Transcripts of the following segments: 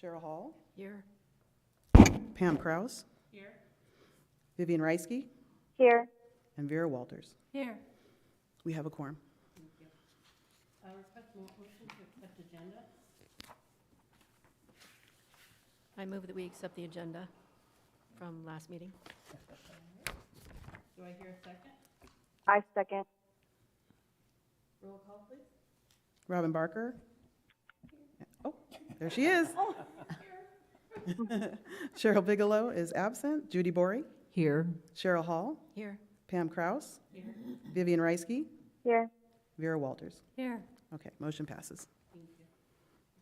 Cheryl Hall. Here. Pam Kraus. Here. Vivian Reisky. Here. And Vera Walters. Here. We have a quorum. Thank you. Request motion to accept agenda. I move that we accept the agenda from last meeting. Do I hear a second? I second. Roll call, please. Robin Barker. Oh, there she is. Cheryl Bigelow is absent. Judy Borey. Here. Cheryl Hall. Here. Pam Kraus. Here. Vivian Reisky. Here. Vera Walters. Here. Okay, motion passes. Thank you.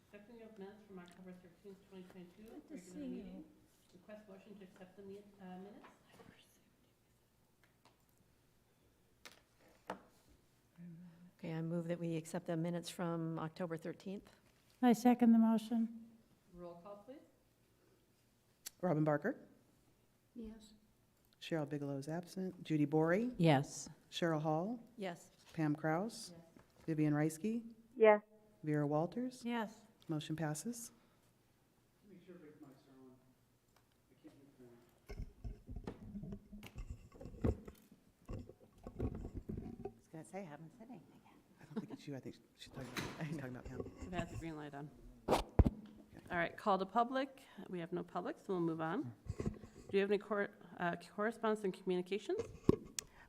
Accepting of minutes from October 13th, 2022, regular meeting. Request motion to accept the minutes. Okay, I move that we accept the minutes from October 13th. I second the motion. Roll call, please. Robin Barker. Yes. Cheryl Bigelow is absent. Judy Borey. Yes. Cheryl Hall. Yes. Pam Kraus. Yes. Vivian Reisky. Yes. Vera Walters. Yes. Motion passes. I was going to say, I haven't said anything yet. I don't think it's you. I think she's talking about Pam. We've had the green light on. All right, call to public. We have no public, so we'll move on. Do you have any correspondence and communications?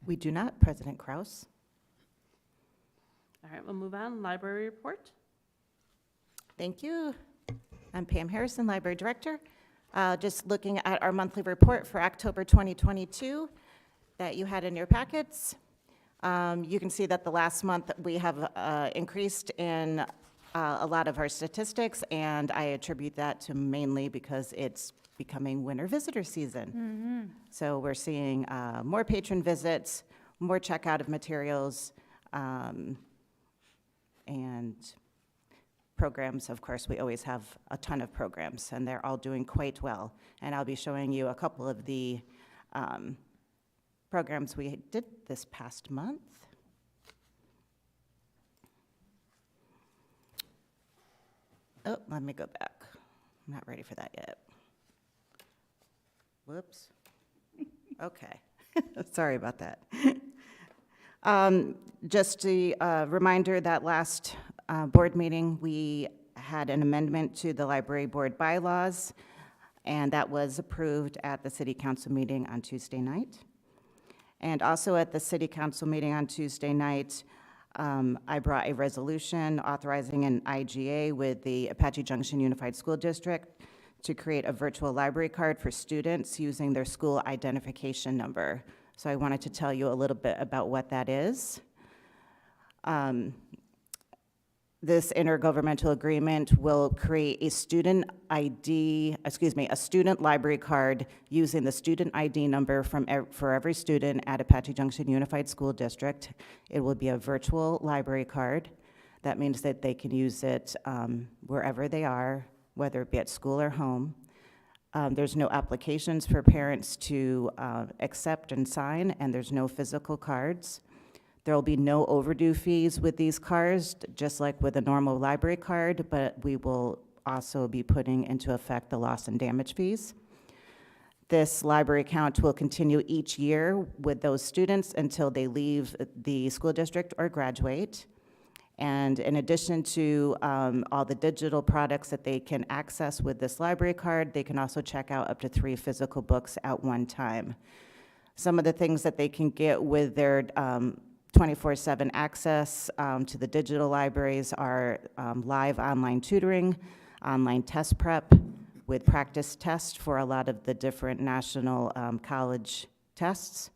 We do not, President Kraus. All right, we'll move on. Library report. Thank you. I'm Pam Harrison, Library Director. Just looking at our monthly report for October 2022 that you had in your packets. You can see that the last month we have increased in a lot of our statistics, and I attribute that to mainly because it's becoming winter visitor season. So we're seeing more patron visits, more checkout of materials, and programs. Of course, we always have a ton of programs, and they're all doing quite well. And I'll be showing you a couple of the programs we did this past month. Oh, let me go back. I'm not ready for that yet. Whoops. Okay. Sorry about that. Just a reminder that last board meeting, we had an amendment to the library board bylaws, and that was approved at the city council meeting on Tuesday night. And also at the city council meeting on Tuesday night, I brought a resolution authorizing an IGA with the Apache Junction Unified School District to create a virtual library card for students using their school identification number. So I wanted to tell you a little bit about what that is. This intergovernmental agreement will create a student library card using the student ID number for every student at Apache Junction Unified School District. It will be a virtual library card. That means that they can use it wherever they are, whether it be at school or home. There's no applications for parents to accept and sign, and there's no physical cards. There will be no overdue fees with these cards, just like with a normal library card, but we will also be putting into effect the loss and damage fees. This library account will continue each year with those students until they leave the school district or graduate. And in addition to all the digital products that they can access with this library card, they can also check out up to 3 physical books at one time. Some of the things that they can get with their 24/7 access to the digital libraries are live online tutoring, online test prep with practice tests for a lot of the different national college tests.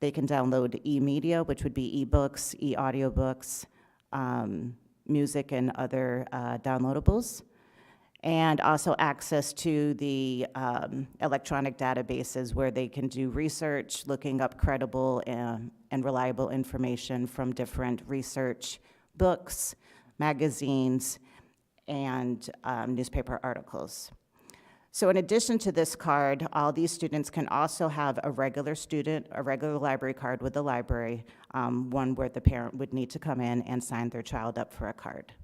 They can download e-media, which would be e-books, e-audiobooks, music and other downloadables, and also access to the electronic databases where they can do research, looking up credible and reliable information from different research books, magazines, and newspaper articles. So in addition to this card, all these students can also have a regular library card with the library, one where the parent would need to come in and sign their child up for a card.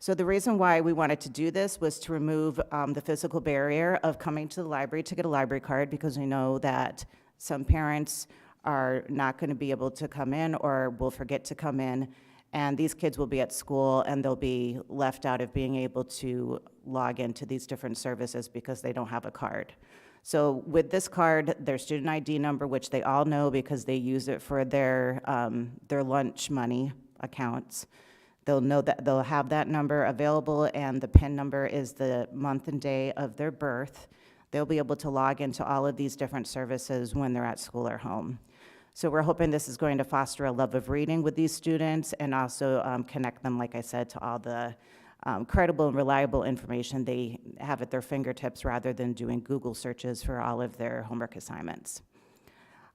So the reason why we wanted to do this was to remove the physical barrier of coming to the library to get a library card, because we know that some parents are not going to be able to come in or will forget to come in, and these kids will be at school and they'll be left out of being able to log into these different services because they don't have a card. So with this card, their student ID number, which they all know because they use it for their lunch money accounts, they'll know that they'll have that number available, and the PIN number is the month and day of their birth. They'll be able to log into all of these different services when they're at school or home. So we're hoping this is going to foster a love of reading with these students, and also connect them, like I said, to all the credible and reliable information they have at their fingertips, rather than doing Google searches for all of their homework assignments.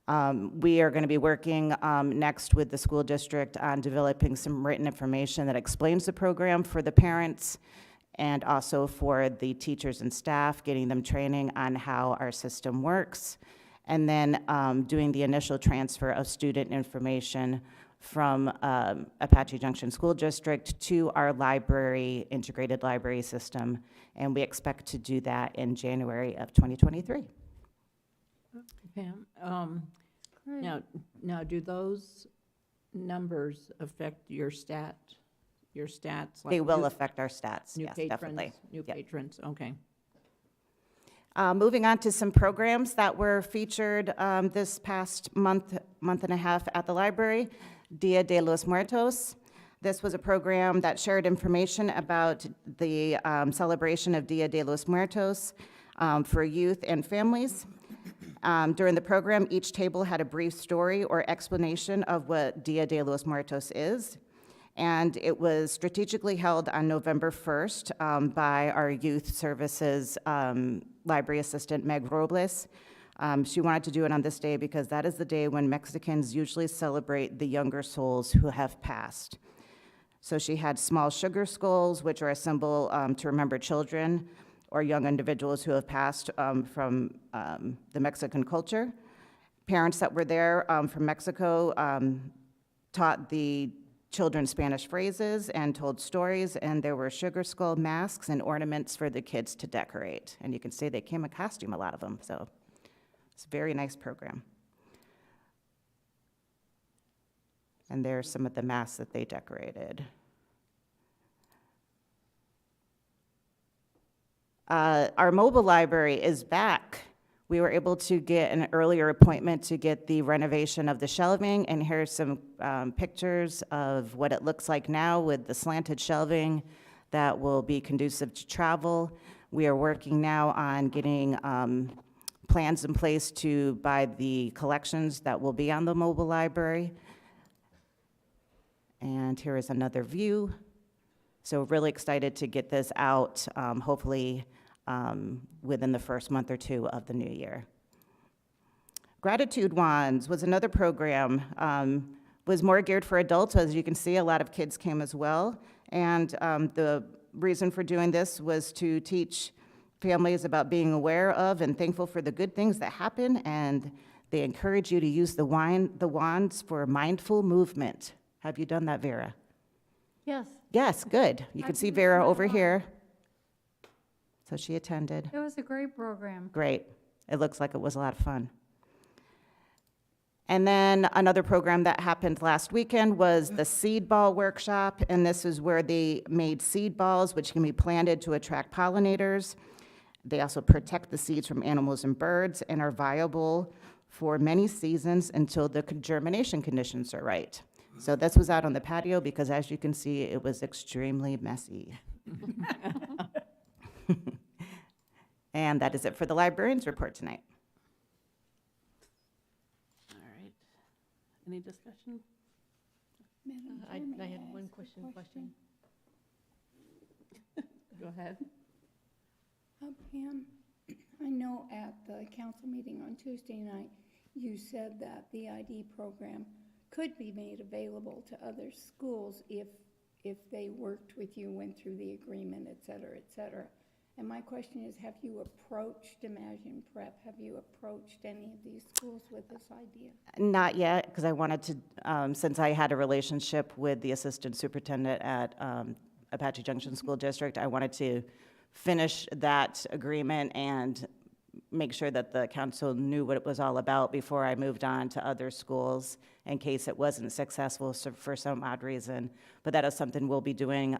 We are going to be working next with the school district on developing some written information that explains the program for the parents, and also for the teachers and staff, getting them training on how our system works, and then doing the initial transfer of student information from Apache Junction School District to our library, integrated library system, and we expect to do that in January of 2023. Pam, Great. now, do those numbers affect your stats? They like will new- affect our stats, New yes, patrons, definitely. new Yep. patrons, okay. Moving on to some programs that were featured this past month and a half at the library. Dia de los Muertos. This was a program that shared information about the celebration of Dia de los Muertos for youth and families. During the program, each table had a brief story or explanation of what Dia de los Muertos is. And it was strategically held on November 1st by our youth services library assistant, Meg Robles. She wanted to do it on this day because that is the day when Mexicans usually celebrate the younger souls who have passed. So she had small sugar skulls, which are a symbol to remember children or young individuals who have passed from the Mexican culture. Parents that were there from Mexico taught the children Spanish phrases and told stories, and there were sugar skull masks and ornaments for the kids to decorate. And you can see they came in costume, a lot of them, so it's a very nice program. And there's some of the masks that they decorated. Our mobile library is back. We were able to get an earlier appointment to get the renovation of the shelving, and here's some pictures of what it looks like now with the slanted shelving that will be conducive to travel. We are working now on getting plans in place to buy the collections that will be on the mobile library. And here is another view. So really excited to get this out, hopefully within the first month or two of the new year. Gratitude Wands was another program, was more geared for adults. As you can see, a lot of kids came as well. And the reason for doing this was to teach families about being aware of and thankful for the good things that happen. And they encourage you to use the wands for mindful movement. Have you done that, Vera? Yes, Yes, good. You can see Vera over here. So she attended. it was a great program. Great. It looks like it was a lot of fun. And then another program that happened last weekend was the seed ball workshop, and this is where they made seed balls which can be planted to attract pollinators. They also protect the seeds from animals and birds and are viable for many seasons until the germination conditions are right. So this was out on the patio because, as you can see, it was extremely messy. And that is it for the librarian's report tonight. All right. Any discussion? I had one question. Go ahead. Pam, I know at the council meeting on Tuesday night, you said that the ID program could be made available to other schools if they worked with you, went through the agreement, et cetera, et cetera. And my question is, have you approached Imagine Prep? Have you approached any of these schools with this idea? Not yet, because I wanted to, since I had a relationship with the assistant superintendent at Apache Junction School District. I wanted to finish that agreement and make sure that the council knew what it was all about before I moved on to other schools in case it wasn't successful for some odd reason. But that is something we'll be doing,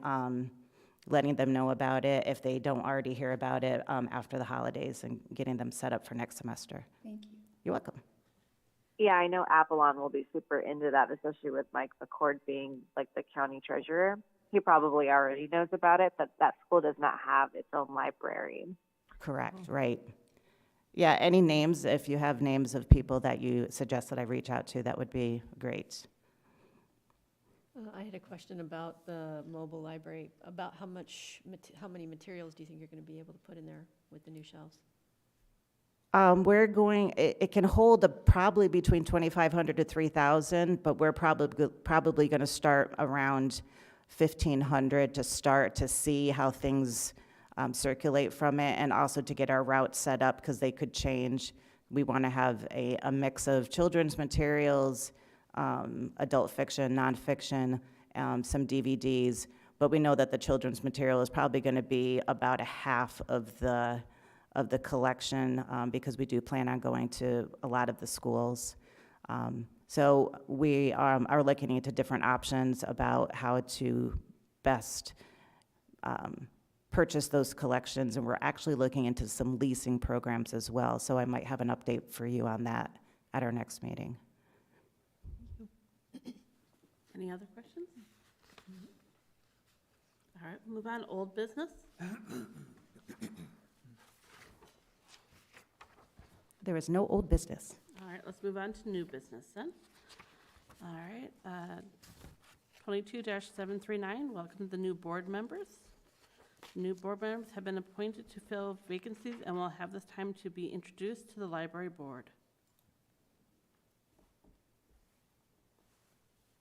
letting them know about it if they don't already hear about it after the holidays and getting them set up for next semester. Thank you. You're welcome. Yeah, I know Avalon will be super into that, especially with Mike McCord being like the county treasurer. He probably already knows about it, but that school does not have its own library. Correct, right. Yeah, any names, if you have names of people that you suggest that I reach out to, that would be great. I had a question about the mobile library, about how many materials do you think you're going to be able to put in there with the new shelves? We're going, it can hold probably between 2,500 to 3,000, but we're probably going to start around 1,500 to start to see how things circulate from it, and also to get our routes set up because they could change. We want to have a mix of children's materials, adult fiction, nonfiction, some DVDs, but we know that the children's material is probably going to be about a half of the collection because we do plan on going to a lot of the schools. So we are looking into different options about how to best purchase those collections, and we're actually looking into some leasing programs as well. So I might have an update for you on that at our next meeting. Any other questions? All right, move on, old business. There is no old business. All right, let's move on to new business then. All right, 22-739, welcome the new board members. New board members have been appointed to fill vacancies and will have this time to be introduced to the library board.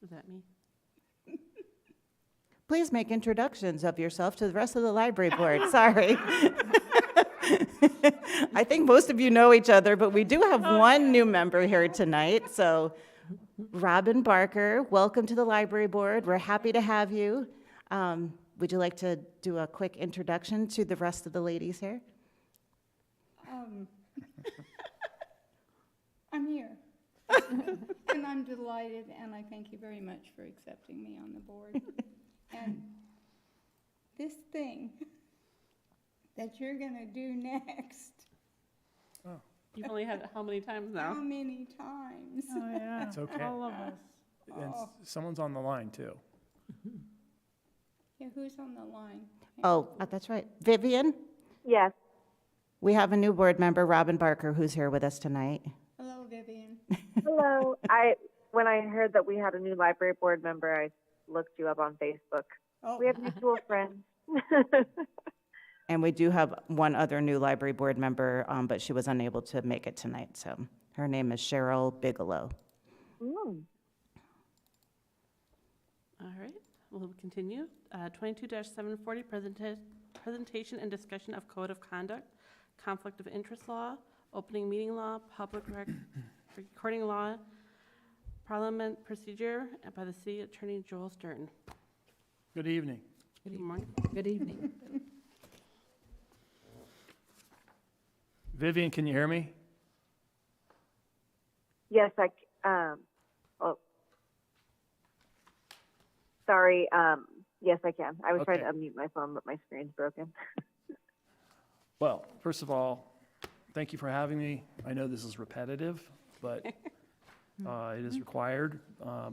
Is that me? Please make introductions of yourself to the rest of the library board. Sorry. I think most of you know each other, but we do have one new member here tonight. So, Robin Barker, welcome to the library board. We're happy to have you. Would you like to do a quick introduction to the rest of the ladies here? I'm here. And I'm delighted, and I thank you very much for accepting me on the board. And this thing that you're gonna do next, You've only had it how many times how now? many times? Oh, yeah. It's okay. All of us. And Oh. someone's on the line, too. Yeah, who's on the line? Oh, that's right. Vivian, Yes. we have a new board member, Robin Barker, who's here with us tonight. Hello, Vivian. Hello. When I heard that we had a new library board member, I looked you up on Facebook. Oh, We have mutual friends. And we do have one other new library board member, but she was unable to make it tonight. So her name is Cheryl Bigelow. Mm. All right, we'll continue. 22-740, presentation and discussion of code of conduct, conflict of interest law, opening meeting law, public recording law, parliament procedure by the city attorney Joel Stern. Good evening. Good morning. Good evening. Vivian, can you hear me? Yes, sorry. Yes, I can. I was trying to Okay. unmute my phone, but my screen's broken. Well, first of all, thank you for having me. I know this is repetitive, but it is required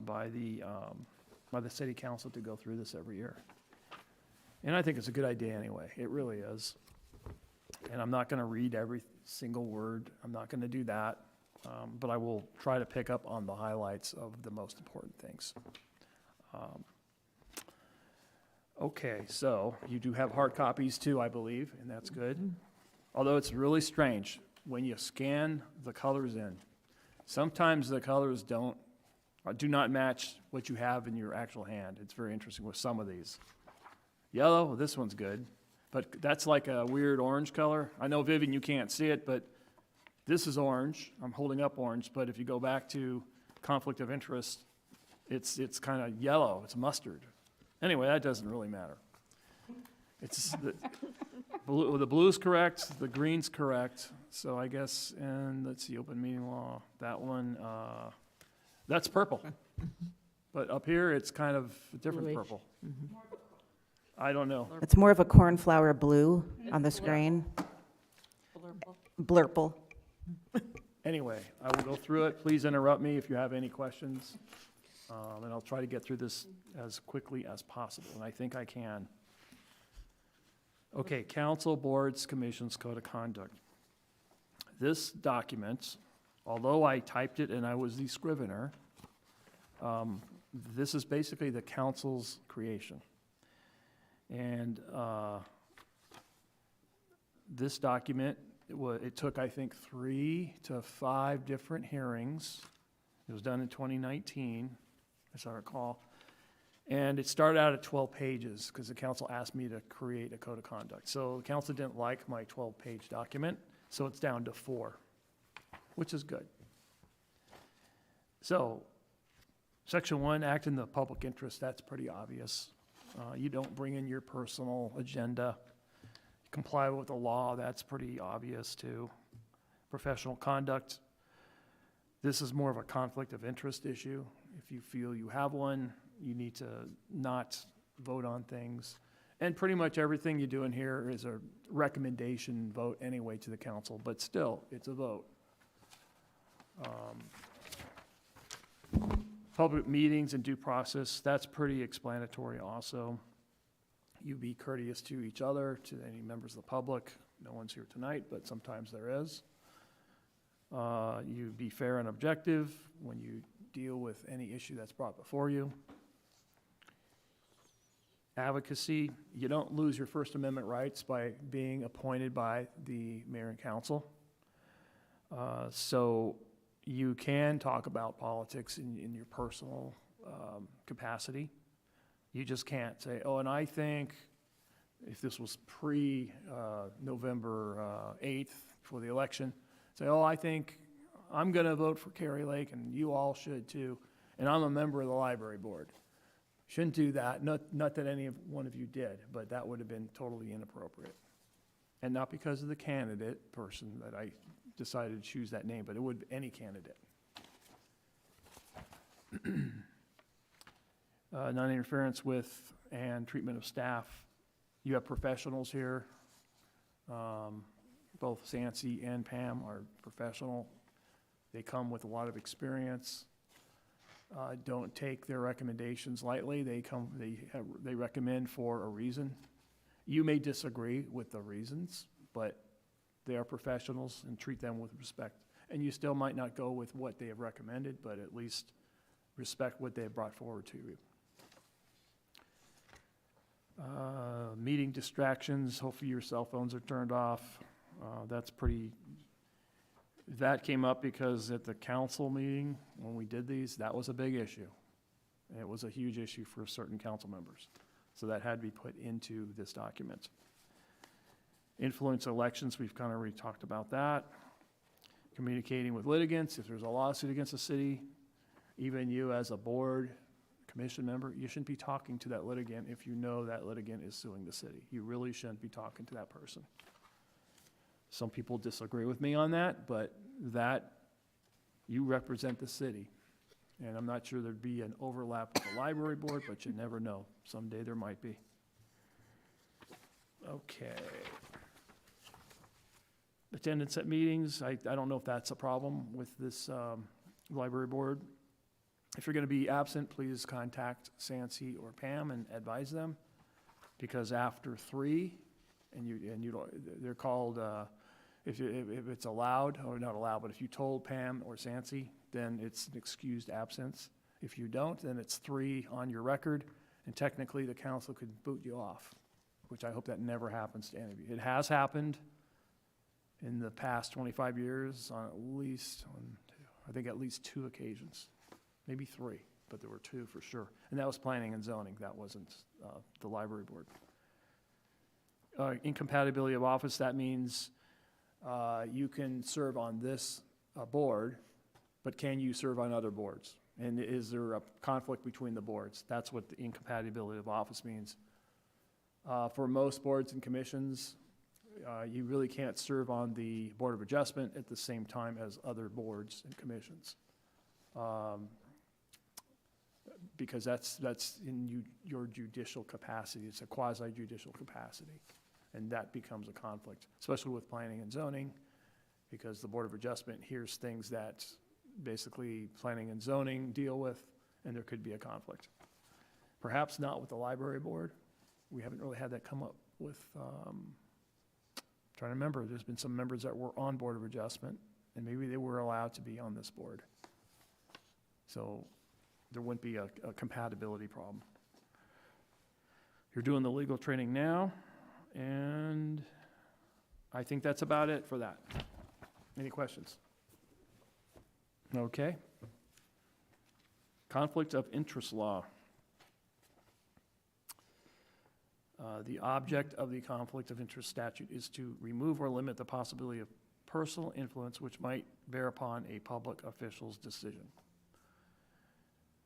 by the city council to go through this every year. And I think it's a good idea anyway. It really is. And I'm not going to read every single word. I'm not going to do that. But I will try to pick up on the highlights of the most important things. Okay, so you do have hard copies too, I believe, and that's good. Although it's really strange when you scan the colors in. Sometimes the colors do not match what you have in your actual hand. It's very interesting with some of these. Yellow, this one's good, but that's like a weird orange color. I know, Vivian, you can't see it, but this is orange. I'm holding up orange, but if you go back to conflict of interest, it's kind of yellow. It's mustard. Anyway, that doesn't really matter. It's, the blue's correct, the green's correct, so I guess, and let's see, open meeting law, that one, that's purple. But up here, it's kind of a different Bluish. purple. I don't know. It's more of a cornflower blue on the screen. Blurple. Anyway, I will go through it. Please interrupt me if you have any questions. And I'll try to get through this as quickly as possible, and I think I can. Okay, council, boards, commissions, code of conduct. This document, although I typed it and I was the scrivener, this is basically the council's creation. And this document, it took, I think, 3 to 5 different hearings. It was done in 2019, as I recall. And it started out at 12 pages because the council asked me to create a code of conduct. So the council didn't like my 12-page document, so it's down to 4, which is good. So, Section 1, act in the public interest, that's pretty obvious. You don't bring in your personal agenda. Comply with the law, that's pretty obvious too. Professional conduct, this is more of a conflict of interest issue. If you feel you have one, you need to not vote on things. And pretty much everything you do in here is a recommendation vote anyway to the council, but still, it's a vote. Public meetings and due process, that's pretty explanatory also. You be courteous to each other, to any members of the public. No one's here tonight, but sometimes there is. You be fair and objective when you deal with any issue that's brought before you. Advocacy, you don't lose your First Amendment rights by being appointed by the mayor and council. So you can talk about politics in your personal capacity. You just can't say, oh, and I think, if this was pre-November 8th for the election, say, oh, I think I'm going to vote for Carrie Lake and you all should too, and I'm a member of the library board. Shouldn't do that, not that any one of you did, but that would have been totally inappropriate. And not because of the candidate person that I decided to choose that name, but it would be any candidate. Non-interference with and treatment of staff. You have professionals here. Both Sancy and Pam are professional. They come with a lot of experience. Don't take their recommendations lightly. They recommend for a reason. You may disagree with the reasons, but they are professionals and treat them with respect. And you still might not go with what they have recommended, but at least respect what they have brought forward to you. Meeting distractions, hopefully your cell phones are turned off. That came up because at the council meeting, when we did these, that was a big issue. It was a huge issue for certain council members. So that had to be put into this document. Influence elections, we've kind of already talked about that. Communicating with litigants, if there's a lawsuit against the city, even you as a board, commission member, you shouldn't be talking to that litigant if you know that litigant is suing the city. You really shouldn't be talking to that person. Some people disagree with me on that, but you represent the city. And I'm not sure there'd be an overlap with the library board, but you never know. Someday there might be. Okay. Attendance at meetings, I don't know if that's a problem with this library board. If you're going to be absent, please contact Sancy or Pam and advise them, because after 3, they're called, if it's allowed, or not allowed, but if you told Pam or Sancy, then it's an excused absence. If you don't, then it's 3 on your record, and technically the council could boot you off, which I hope that never happens to any of you. It has happened in the past 25 years on I think at least 2 occasions. Maybe 3, but there were 2 for sure. And that was planning and zoning. That wasn't the library board. Incompatibility of office, that means you can serve on this board, but can you serve on other boards? And is there a conflict between the boards? That's what the incompatibility of office means. For most boards and commissions, you really can't serve on the Board of Adjustment at the same time as other boards and commissions. Because that's in your judicial capacity. It's a quasi-judicial capacity. And that becomes a conflict, especially with planning and zoning, because the Board of Adjustment hears things that basically planning and zoning deal with, and there could be a conflict. Perhaps not with the library board. We haven't really had that come up with, trying to remember, there's been some members that were on Board of Adjustment, and maybe they were allowed to be on this board. So there wouldn't be a compatibility problem. You're doing the legal training now, and I think that's about it for that. Any questions? Okay. Conflict of interest law. The object of the conflict of interest statute is to remove or limit the possibility of personal influence which might bear upon a public official's decision.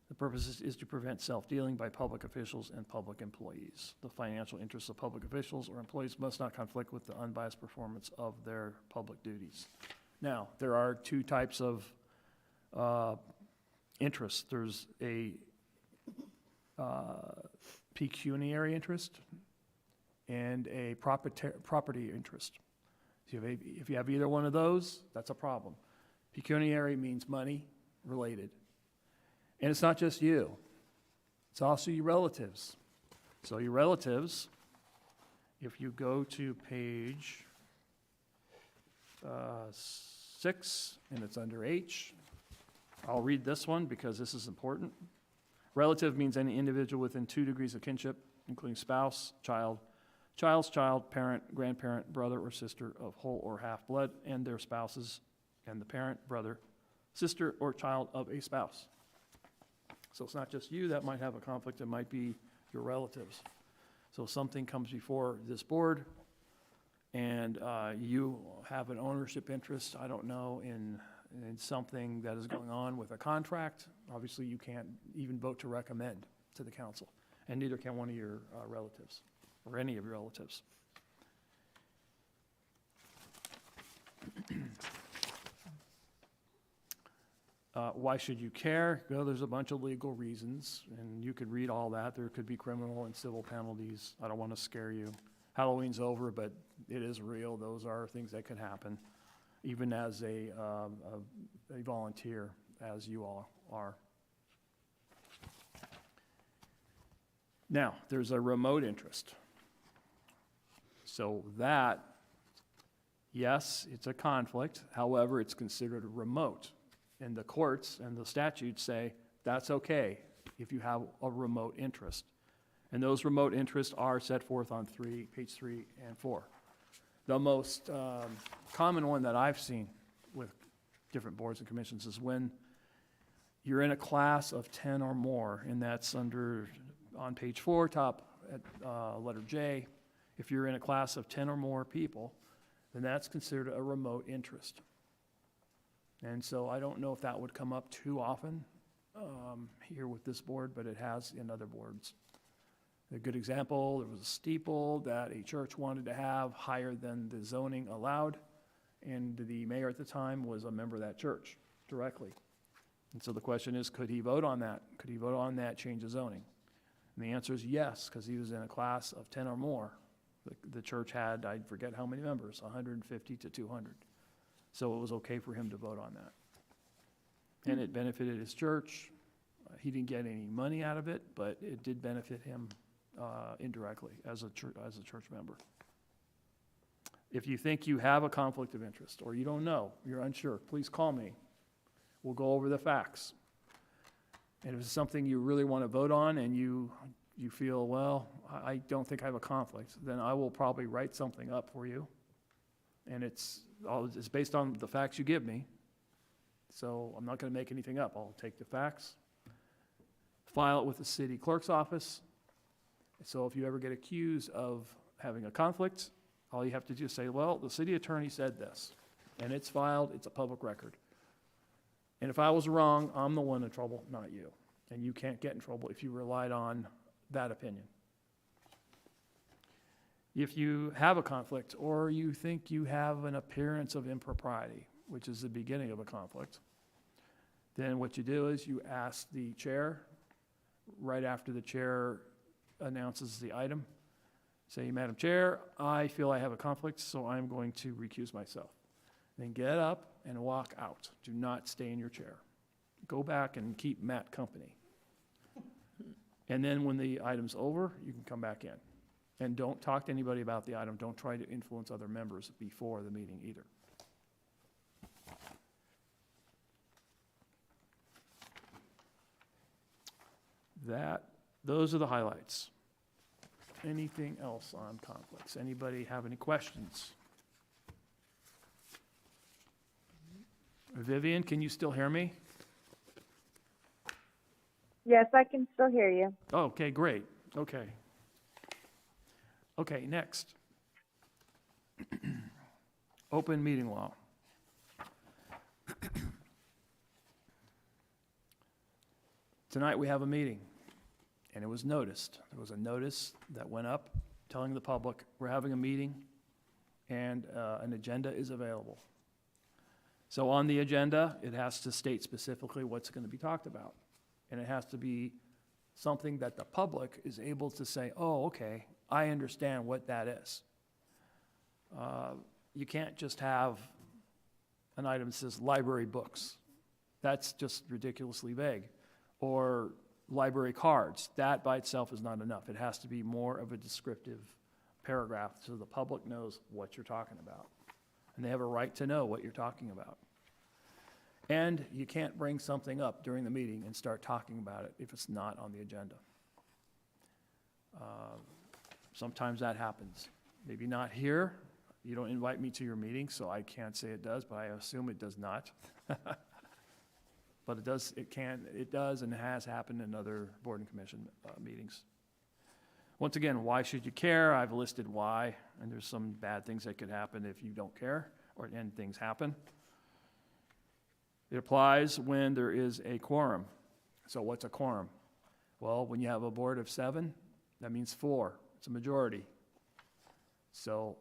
The purpose is to prevent self-dealing by public officials and public employees. The financial interests of public officials or employees must not conflict with the unbiased performance of their public duties. Now, there are two types of interests. There's a pecuniary interest and a property interest. So if you have either one of those, that's a problem. Pecuniary means money related. And it's not just you. It's also your relatives. So your relatives, if you go to page 6, and it's under H, I'll read this one because this is important. Relative means any individual within 2 degrees of kinship, including spouse, child, child's child, parent, grandparent, brother or sister of whole or half blood, and their spouses, and the parent, brother, sister, or child of a spouse. So it's not just you that might have a conflict, it might be your relatives. So something comes before this board, and you have an ownership interest, I don't know, in something that is going on with a contract. Obviously, you can't even vote to recommend to the council, and neither can one of your relatives, or any of your relatives. Why should you care? Well, there's a bunch of legal reasons, and you could read all that. There could be criminal and civil penalties. I don't want to scare you. Halloween's over, but it is real. Those are things that could happen, even as a volunteer, as you all are. Now, there's a remote interest. So that, yes, it's a conflict. However, it's considered remote. And the courts and the statutes say that's okay if you have a remote interest. And those remote interests are set forth on page 3 and 4. The most common one that I've seen with different boards and commissions is when you're in a class of 10 or more, and that's on page 4, top at letter J. If you're in a class of 10 or more people, then that's considered a remote interest. And so I don't know if that would come up too often here with this board, but it has in other boards. A good example, there was a steeple that a church wanted to have higher than the zoning allowed, and the mayor at the time was a member of that church directly. And so the question is, could he vote on that? Could he vote on that change of zoning? And the answer is yes, because he was in a class of 10 or more. The church had, I forget how many members, 150 to 200. So it was okay for him to vote on that. And it benefited his church. He didn't get any money out of it, but it did benefit him indirectly as a church member. If you think you have a conflict of interest, or you don't know, you're unsure, please call me. We'll go over the facts. And if it's something you really want to vote on and you feel, well, I don't think I have a conflict, then I will probably write something up for you. And it's based on the facts you give me. So I'm not going to make anything up. I'll take the facts, file it with the city clerk's office. So if you ever get accused of having a conflict, all you have to do is say, well, the city attorney said this, and it's filed, it's a public record. And if I was wrong, I'm the one in trouble, not you. And you can't get in trouble if you relied on that opinion. If you have a conflict, or you think you have an appearance of impropriety, which is the beginning of a conflict, then what you do is you ask the chair, right after the chair announces the item, say, Madam Chair, I feel I have a conflict, so I'm going to recuse myself. Then get up and walk out. Do not stay in your chair. Go back and keep Matt company. And then when the item's over, you can come back in. And don't talk to anybody about the item. Don't try to influence other members before the meeting either. Those are the highlights. Anything else on conflicts? Anybody have any questions? Vivian, can you still hear me? Yes, I can still hear you. Oh, okay, great. Okay. Okay, next. Open meeting law. Tonight we have a meeting, and it was noticed. There was a notice that went up telling the public, we're having a meeting, and an agenda is available. So on the agenda, it has to state specifically what's going to be talked about. And it has to be something that the public is able to say, oh, okay, I understand what that is. You can't just have an item that says library books. That's just ridiculously vague. Or library cards. That by itself is not enough. It has to be more of a descriptive paragraph so the public knows what you're talking about. And they have a right to know what you're talking about. And you can't bring something up during the meeting and start talking about it if it's not on the agenda. Sometimes that happens. Maybe not here. You don't invite me to your meeting, so I can't say it does, but I assume it does not. But it does and has happened in other board and commission meetings. Once again, why should you care? I've listed why, and there's some bad things that could happen if you don't care, and things happen. It applies when there is a quorum. So what's a quorum? Well, when you have a board of 7, that means 4. It's a majority. So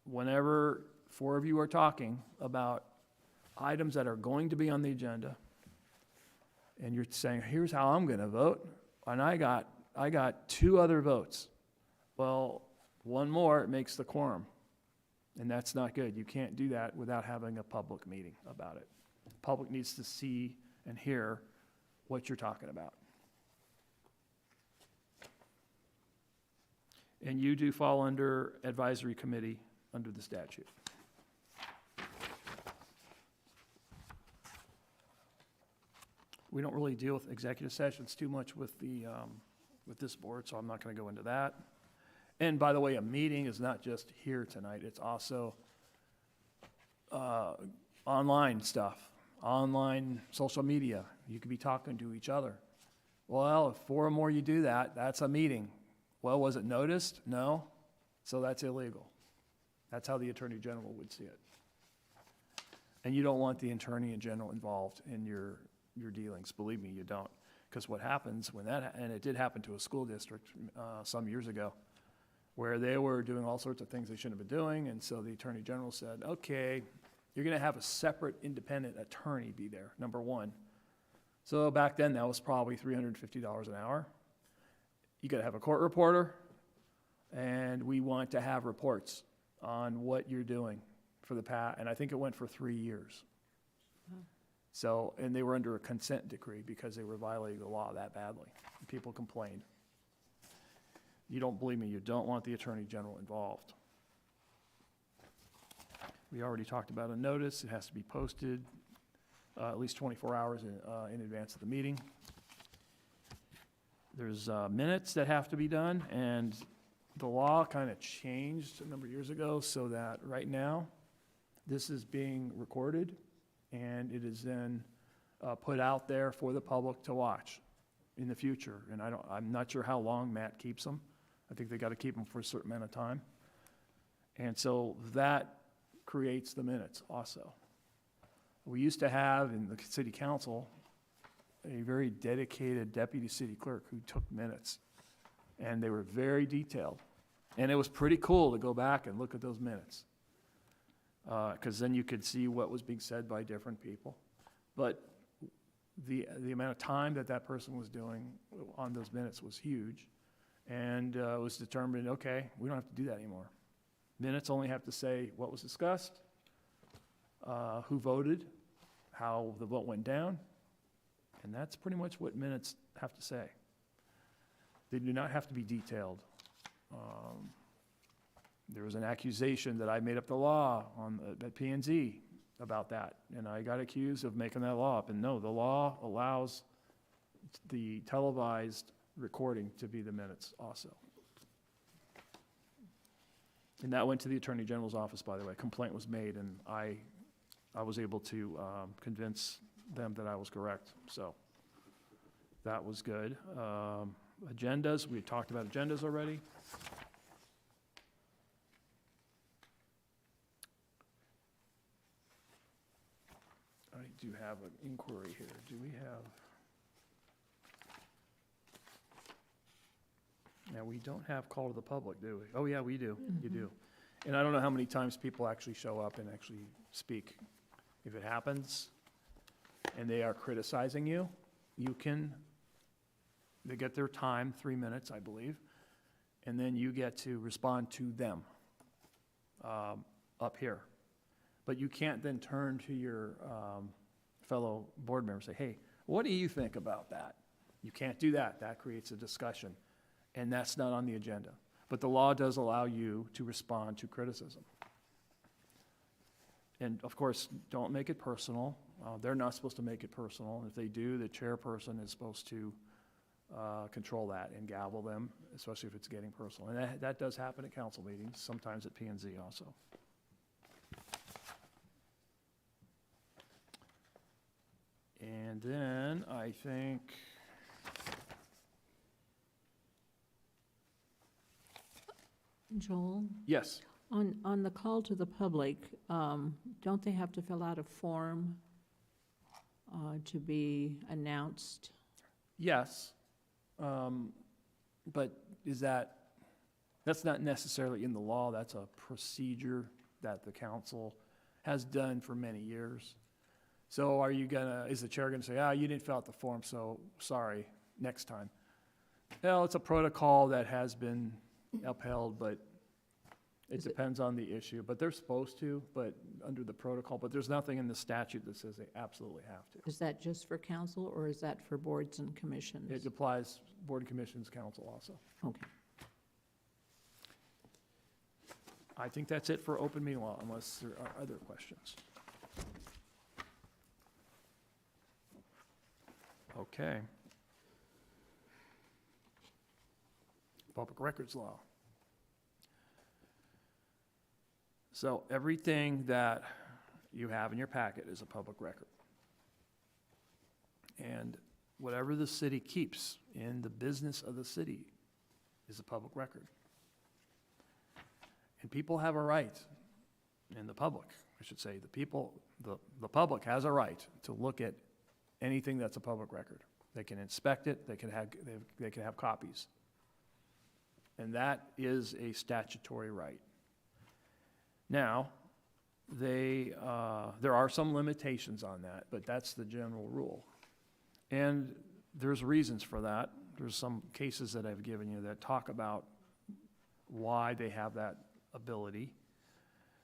whenever 4 of you are talking about items that are going to be on the agenda, and you're saying, here's how I'm going to vote, and I got 2 other votes. Well, one more, it makes the quorum. And that's not good. You can't do that without having a public meeting about it. The public needs to see and hear what you're talking about. And you do fall under advisory committee under the statute. We don't really deal with executive sessions too much with this board, so I'm not going to go into that. And by the way, a meeting is not just here tonight. It's also online stuff, online social media. You could be talking to each other. Well, if 4 or more you do that, that's a meeting. Well, was it noticed? No. So that's illegal. That's how the Attorney General would see it. And you don't want the Attorney General involved in your dealings. Believe me, you don't. Because what happens when that, and it did happen to a school district some years ago, where they were doing all sorts of things they shouldn't have been doing, and so the Attorney General said, okay, you're going to have a separate independent attorney be there, number 1. So back then, that was probably $350 an hour. You got to have a court reporter, and we want to have reports on what you're doing for the past, and I think it went for 3 years. So, and they were under a consent decree because they were violating the law that badly. People complained. You don't believe me, you don't want the Attorney General involved. We already talked about a notice. It has to be posted at least 24 hours in advance of the meeting. There's minutes that have to be done, and the law kind of changed a number of years ago so that right now this is being recorded and it is then put out there for the public to watch in the future. And I'm not sure how long Matt keeps them. I think they got to keep them for a certain amount of time. And so that creates the minutes also. We used to have in the city council a very dedicated deputy city clerk who took minutes, and they were very detailed. And it was pretty cool to go back and look at those minutes. Because then you could see what was being said by different people. But the amount of time that that person was doing on those minutes was huge. And it was determined, okay, we don't have to do that anymore. Minutes only have to say what was discussed, who voted, how the vote went down, and that's pretty much what minutes have to say. They do not have to be detailed. There was an accusation that I made up the law at P&Z about that, and I got accused of making that law up. And no, the law allows the televised recording to be the minutes also. And that went to the Attorney General's office, by the way. Complaint was made, and I was able to convince them that I was correct. So that was good. Agendas, we talked about agendas already. I do have an inquiry here. Do we have? Now, we don't have call to the public, do we? Oh, yeah, we do. You do. And I don't know how many times people actually show up and actually speak. If it happens and they are criticizing you, they get their time, 3 minutes, I believe, and then you get to respond to them up here. But you can't then turn to your fellow board member and say, hey, what do you think about that? You can't do that. That creates a discussion, and that's not on the agenda. But the law does allow you to respond to criticism. And of course, don't make it personal. They're not supposed to make it personal. If they do, the chairperson is supposed to control that and gavel them, especially if it's getting personal. And that does happen at council meetings, sometimes at P&Z also. And then I think, Joel, yes, on the call to the public, don't they have to fill out a form to be announced? yes. But that's not necessarily in the law. That's a procedure that the council has done for many years. So is the chair gonna say, you didn't fill out the form, so sorry, next time? Well, it's a protocol that has been upheld, but it depends on the issue. But they're supposed to, but under the protocol, but there's nothing in the statute that says they absolutely have to. Is that just for council, or is that for boards and commissions? It applies board and commissions, council also. Okay. I think that's it for open meeting law, unless there are other questions. Okay. Public records law. So everything that you have in your packet is a public record. And whatever the city keeps in the business of the city is a public record. And people have a right, and the public, I should say, the public has a right to look at anything that's a public record. They can inspect it, they can have copies. And that is a statutory right. Now, there are some limitations on that, but that's the general rule. And there's reasons for that. There's some cases that I've given you that talk about why they have that ability.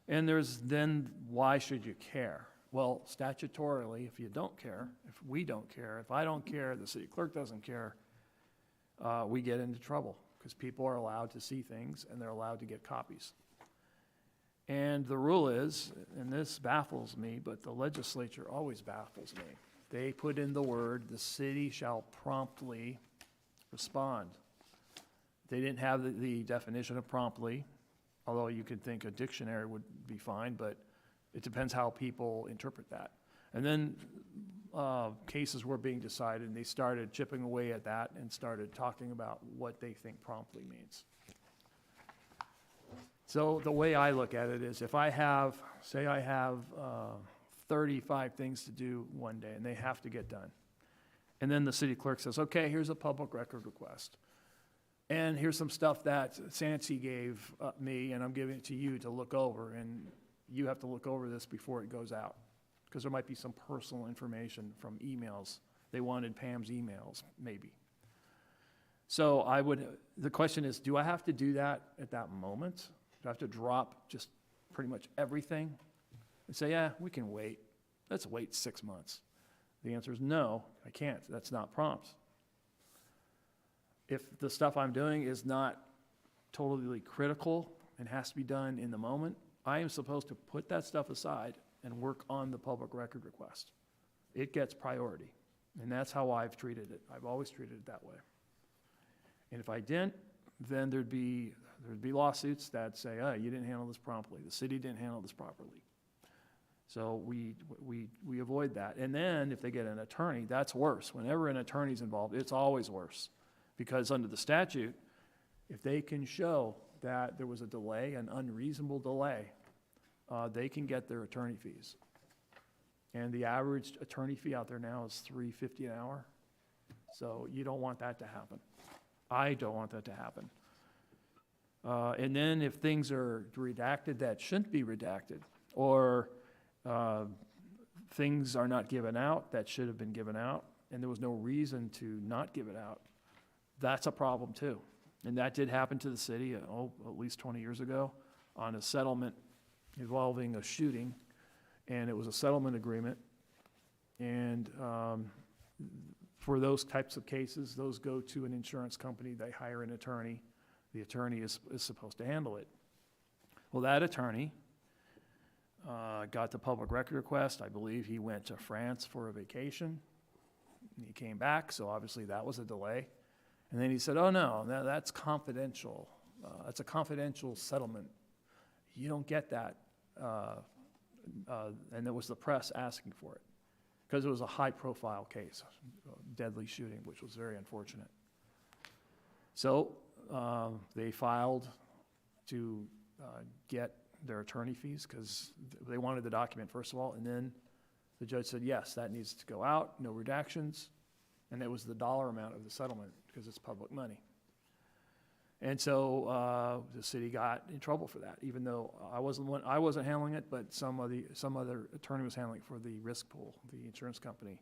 And there's then, why should you care? Well, statutorily, if you don't care, if we don't care, if I don't care, the city clerk doesn't care, we get into trouble because people are allowed to see things and they're allowed to get copies. And the rule is, and this baffles me, but the legislature always baffles me. They put in the word, the city shall promptly respond. They didn't have the definition of promptly, although you could think a dictionary would be fine, but it depends how people interpret that. And then cases were being decided, and they started chipping away at that and started talking about what they think promptly means. So the way I look at it is, if I have, say I have 35 things to do one day, and they have to get done, and then the city clerk says, okay, here's a public record request. And here's some stuff that Sansi gave me, and I'm giving it to you to look over, and you have to look over this before it goes out, because there might be some personal information from emails. They wanted Pam's emails, maybe. So the question is, do I have to do that at that moment? Do I have to drop just pretty much everything and say, yeah, we can wait. Let's wait 6 months. The answer is no, I can't. That's not prompt. If the stuff I'm doing is not totally critical and has to be done in the moment, I am supposed to put that stuff aside and work on the public record request. It gets priority, and that's how I've treated it. I've always treated it that way. And if I didn't, then there'd be lawsuits that say, oh, you didn't handle this promptly. The city didn't handle this properly. So we avoid that. And then if they get an attorney, that's worse. Whenever an attorney's involved, it's always worse. Because under the statute, if they can show that there was a delay, an unreasonable delay, they can get their attorney fees. And the average attorney fee out there now is $3.50 an hour. So you don't want that to happen. I don't want that to happen. And then if things are redacted that shouldn't be redacted, or things are not given out that should have been given out, and there was no reason to not give it out, that's a problem too. And that did happen to the city, at least 20 years ago, on a settlement involving a shooting, and it was a settlement agreement. And for those types of cases, those go to an insurance company, they hire an attorney. The attorney is supposed to handle it. Well, that attorney got the public record request. I believe he went to France for a vacation. And he came back, so obviously that was a delay. And then he said, oh, no, that's confidential. That's a confidential settlement. You don't get that. And it was the press asking for it, because it was a high-profile case, a deadly shooting, which was very unfortunate. So they filed to get their attorney fees, because they wanted the document, first of all, and then the judge said, yes, that needs to go out, no redactions, and it was the dollar amount of the settlement, because it's public money. And so the city got in trouble for that, even though I wasn't handling it, but some other attorney was handling it for the risk pool, the insurance company.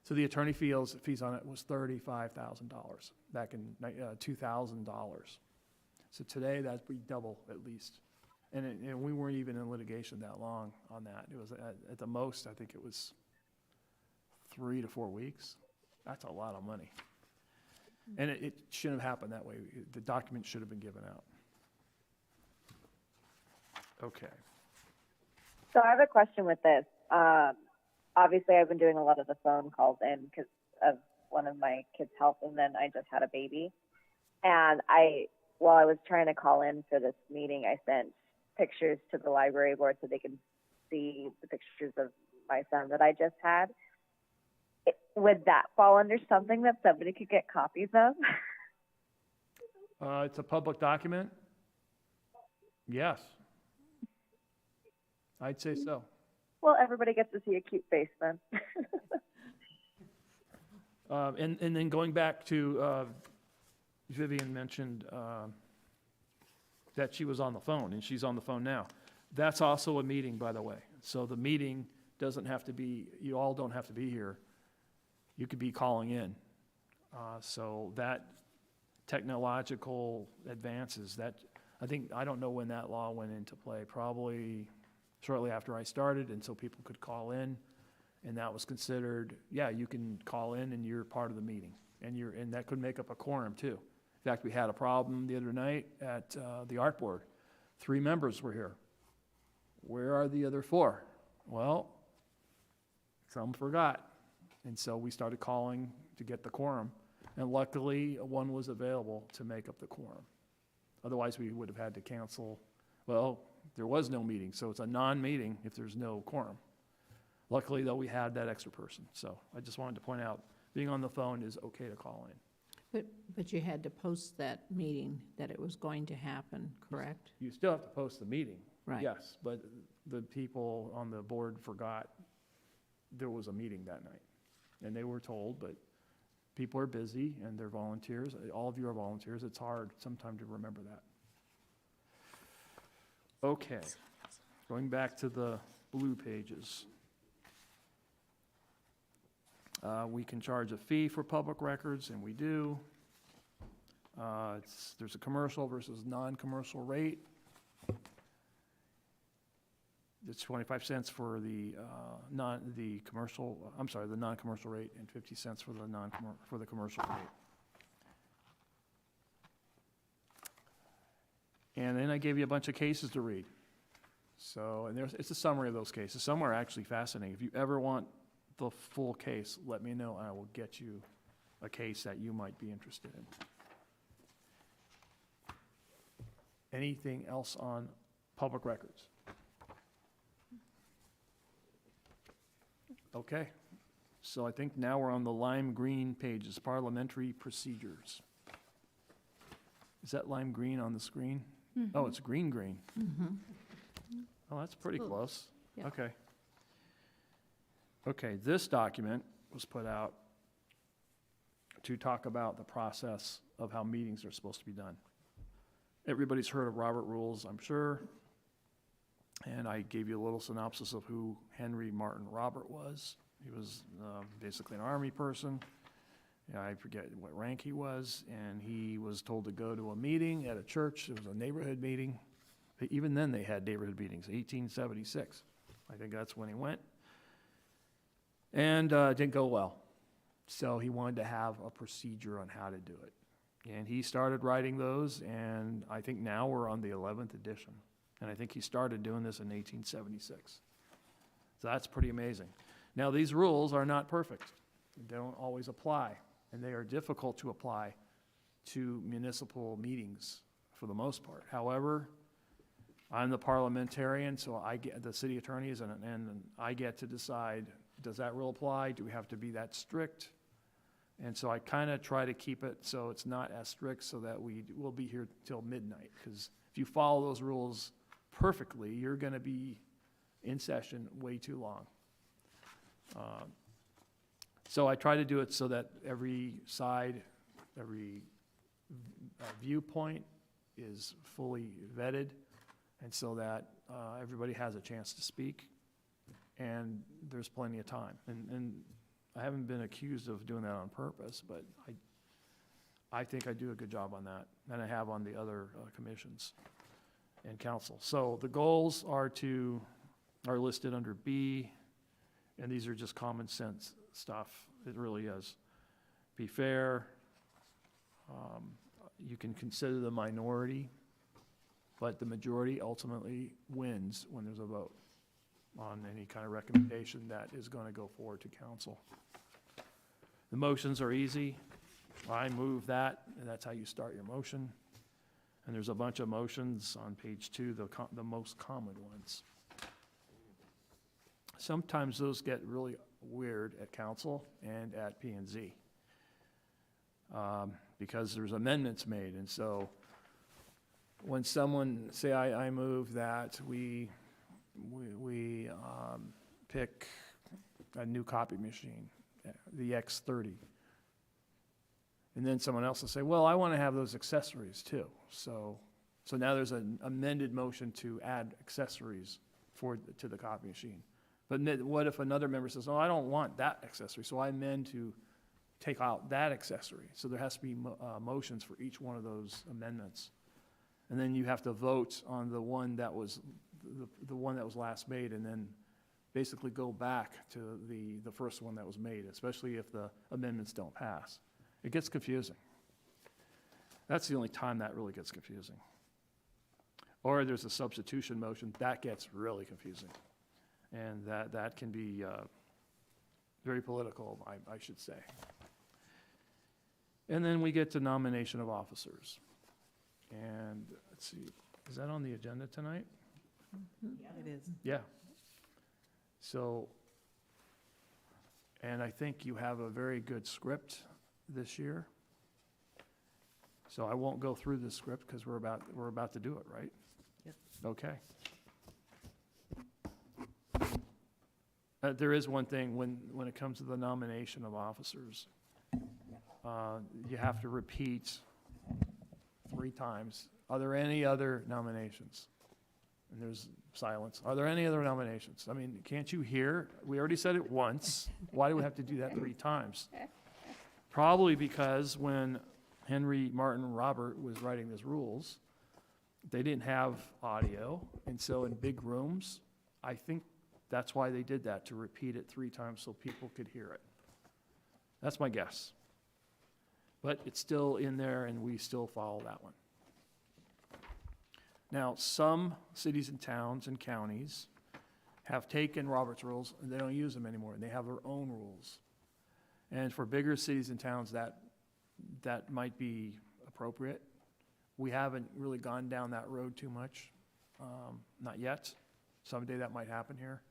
So the attorney fees on it was $35,000 back in $2,000. So today that'd be double at least. And we weren't even in litigation that long on that. It was at the most, I think it was 3 to 4 weeks. That's a lot of money. And it shouldn't have happened that way. The document should have been given out. Okay. So I have a question with this. Obviously, I've been doing a lot of the phone calls in because of one of my kids' health, and then I just had a baby. And while I was trying to call in for this meeting, I sent pictures to the library board so they can see the pictures of my son that I just had. Would that fall under something that somebody could get copies of? It's a public document? Yes. I'd say so. Well, everybody gets to see a cute face then. And then going back to, Vivian mentioned that she was on the phone, and she's on the phone now. That's also a meeting, by the way. So the meeting doesn't have to be, you all don't have to be here. You could be calling in. So that technological advances, I don't know when that law went into play, probably shortly after I started, and so people could call in, and that was considered, yeah, you can call in and you're part of the meeting, and that could make up a quorum too. In fact, we had a problem the other night at the art board. 3 members were here. Where are the other 4? Well, some forgot. And so we started calling to get the quorum. And luckily, one was available to make up the quorum. Otherwise, we would have had to cancel. Well, there was no meeting, so it's a non-meeting if there's no quorum. Luckily, though, we had that extra person. So I just wanted to point out, being on the phone is okay to call in. But you had to post that meeting, that it was going to happen, correct? You still have to post the meeting. Right. Yes, but the people on the board forgot there was a meeting that night. And they were told, but people are busy and they're volunteers. All of you are volunteers. It's hard sometimes to remember that. Okay, going back to the blue pages. We can charge a fee for public records, and we do. There's a commercial versus non-commercial rate. It's 25 cents for the non-commercial rate, and 50 cents for the commercial rate. And then I gave you a bunch of cases to read. So, and it's a summary of those cases. Some are actually fascinating. If you ever want the full case, let me know, and I will get you a case that you might be interested in. Anything else on public records? Okay, so I think now we're on the lime green pages, parliamentary procedures. Is that lime green on the screen? Oh, it's green. Oh, that's pretty close. Yeah. Okay. Okay, this document was put out to talk about the process of how meetings are supposed to be done. Everybody's heard of Robert Rules, I'm sure. And I gave you a little synopsis of who Henry Martin Robert was. He was basically an army person. Yeah, I forget what rank he was, and he was told to go to a meeting at a church. It was a neighborhood meeting. Even then, they had neighborhood meetings, 1876. I think that's when he went. And it didn't go well. So he wanted to have a procedure on how to do it. And he started writing those, and I think now we're on the 11th edition. And I think he started doing this in 1876. So that's pretty amazing. Now, these rules are not perfect. They don't always apply, and they are difficult to apply to municipal meetings for the most part. However, I'm the parliamentarian, so I get, the city attorney is, and I get to decide, does that rule apply? Do we have to be that strict? And so I kind of try to keep it so it's not as strict, so that we will be here till midnight. Because if you follow those rules perfectly, you're going to be in session way too long. So I try to do it so that every side, every viewpoint is fully vetted, and so that everybody has a chance to speak, and there's plenty of time. And I haven't been accused of doing that on purpose, but I think I do a good job on that, and I have on the other commissions and council. So the goals are listed under B, and these are just common sense stuff. It really is. Be fair. You can consider the minority, but the majority ultimately wins when there's a vote on any kind of recommendation that is going to go forward to council. The motions are easy. I move that, and that's how you start your motion. And there's a bunch of motions on page 2, the most common ones. Sometimes those get really weird at council and at P&Z because there's amendments made. And so when someone say, I move that we pick a new copy machine, the X30. And then someone else will say, well, I want to have those accessories too. So now there's an amended motion to add accessories to the copy machine. But what if another member says, oh, I don't want that accessory, so I amend to take out that accessory. So there has to be motions for each one of those amendments. And then you have to vote on the one that was the one that was last made, and then basically go back to the first one that was made, especially if the amendments don't pass. It gets confusing. That's the only time that really gets confusing. Or there's a substitution motion. That gets really confusing. And that can be very political, I should say. And then we get to nomination of officers. And let's see, is that on the agenda tonight? It is. Yeah. So, and I think you have a very good script this year. So I won't go through the script because we're about to do it, right? Yep. Okay. There is one thing when it comes to the nomination of officers. you have to repeat 3 times. Are there any other nominations? And there's silence. Are there any other nominations? I mean, can't you hear? We already said it once. Why do we have to do that 3 times? Probably because when Henry Martin Robert was writing these rules, they didn't have audio, and so in big rooms, I think that's why they did that, to repeat it 3 times so people could hear it. That's my guess. But it's still in there, and we still follow that one. Now, some cities and towns and counties have taken Robert's rules, and they don't use them anymore, and they have their own rules. And for bigger cities and towns, that might be appropriate. We haven't really gone down that road too much, not yet. Someday that might happen here.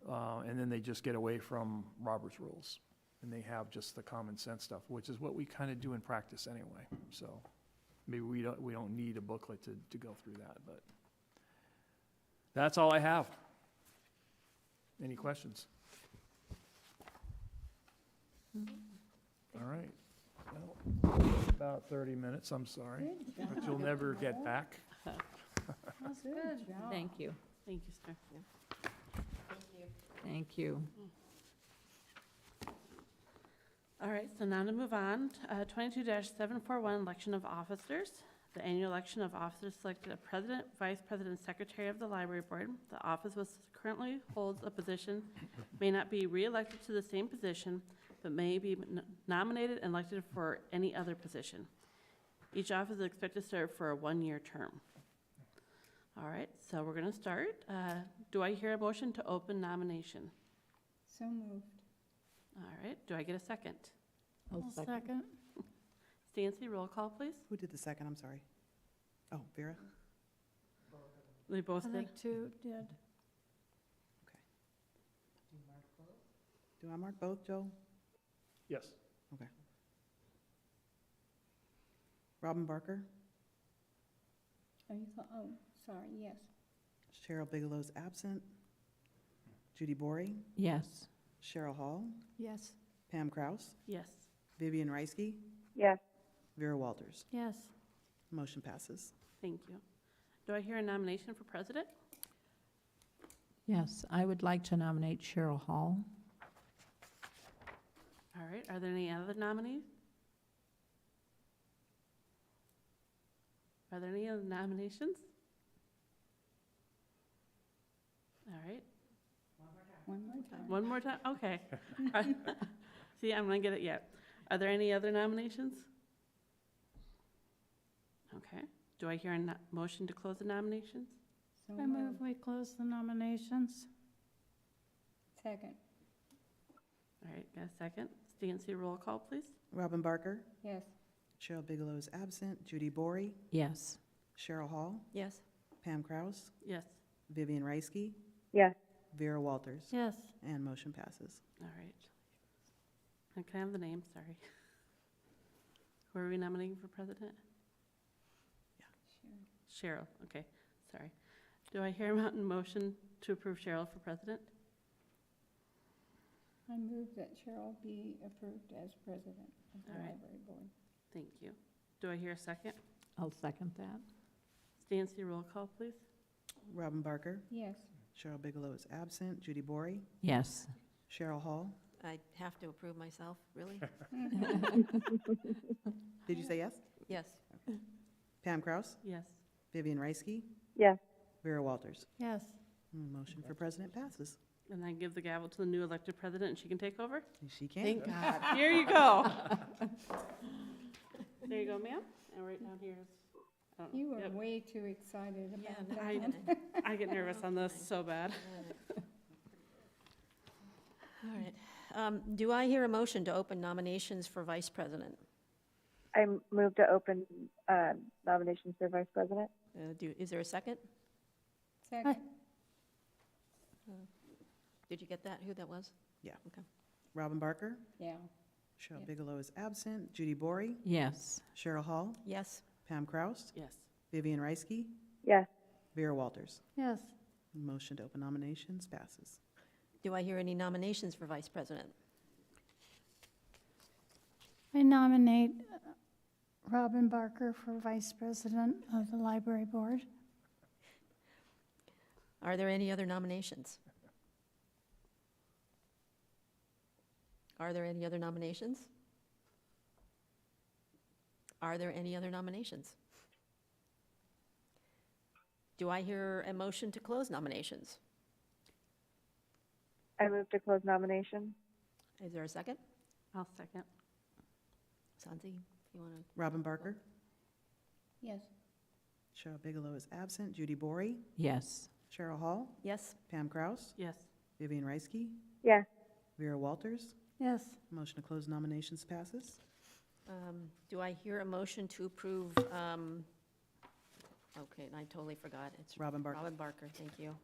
And then they just get away from Robert's rules, and they have just the common sense stuff, which is what we kind of do in practice anyway. So maybe we don't need a booklet to go through that, but that's all I have. Any questions? All right. Well, about 30 minutes, I'm sorry, but you'll never get back. Thank you. Thank you, sir. Thank you. All right, so now to move on, 22-741, election of officers. The annual election of officers selected a president, vice president, and secretary of the library board. The office currently holds a position, may not be re-elected to the same position, but may be nominated and elected for any other position. Each office is expected to serve for a 1-year term. All right, so we're going to start. Do I hear a motion to open nomination? So moved. All right, do I get a second? I'll second. Stancy, roll call, please. Who did the second? I'm sorry. Oh, Vera? They both I did. think 2 did. Do I mark both, Joe? Yes. Okay. Robin Barker, Oh, sorry, yes. Cheryl Bigelow's absent. Judy Bory, Yes. Cheryl Hall, Yes. Pam Kraus, Yes. Vivian Reisky, Yes. Vera Walters. Yes. Motion passes. Thank you. Do I hear a nomination for president? Yes, I would like to nominate Cheryl Hall. All right, are there any other nominees? Are there any other nominations? All right, One more time. one more time, okay. See, I'm gonna get it yet. Are there any other nominations? Okay, do I hear a motion to close the nominations? So I move moved. we close the nominations. Second. All right, got a second? Stancy, roll call, please. Robin Barker, Yes. Cheryl Bigelow's absent. Judy Bory, Yes. Cheryl Hall, Yes. Pam Kraus, Yes, Vivian Reisky, Yes. Vera Walters. Yes. And motion passes. all right. And can I have the name, sorry? Who are we nominating for president? Sure. Cheryl, okay, sorry. Do I hear a motion to approve Cheryl for president? I move that Cheryl be approved as president of the All right. library board. Thank you. Do I hear a second? I'll second that. Stancy, roll call, please. Robin Barker, Yes. Cheryl Bigelow's absent. Judy Bory, Yes. Cheryl Hall. I have to approve myself, really? Did you say yes? Yes. Pam Kraus, Yes. Vivian Reisky, Yes. Vera Walters. Yes. Motion for president passes. And I give the gavel to the new elected president, and she can take over? She can. Thank God. Here you go. There you go, ma'am. And right down here is, You were yep. way too excited Yeah, about no that I- one. kidding. I get nervous on this so bad. All right. Do I hear a motion to open nominations for vice president? I move to open nominations for vice president. Is there a second? Second. Did you get that, who that was? Robin Barker, Yeah. Cheryl Yes. Bigelow is absent. Judy Bory, Yes. Cheryl Hall, Yes. Pam Kraus, Yes. Vivian Reisky, Yes. Vera Walters. Yes. Motion to open nominations passes. Do I hear any nominations for vice president? I nominate Robin Barker for Vice President of the Library Board. Are there any other nominations? Are there any other nominations? Are there any other nominations? Do I hear a motion to close nominations? I move to close nomination. Is there a second? I'll second. Santi, if you want to. Robin Barker, Yes. Cheryl Bigelow is absent, Judy Bory, Yes. Cheryl Hall, Yes? Pam Kraus, Yes. Vivian Reisky, Yes. Vera Walters. Yes. Motion to close nominations passes. Do I hear a motion to approve, okay, and I totally forgot. It's Robin Barker. Robin Barker, thank you.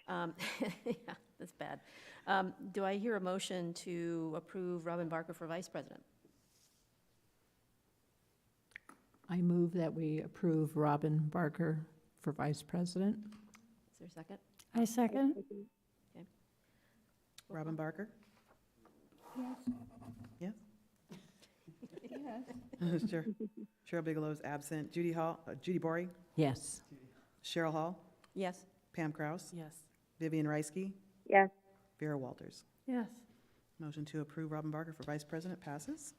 Yeah, that's bad. Do I hear a motion to approve Robin Barker for Vice President? I move that we approve Robin Barker for Vice President. Is there a second? I second. Robin Barker? Yes. Yes? Yes. Cheryl Bigelow is absent, Judy Bory, Yes. Cheryl Hall, Yes? Pam Kraus, Yes. Vivian Reisky, Yes. Vera Walters. Yes. Motion to approve Robin Barker for Vice President passes.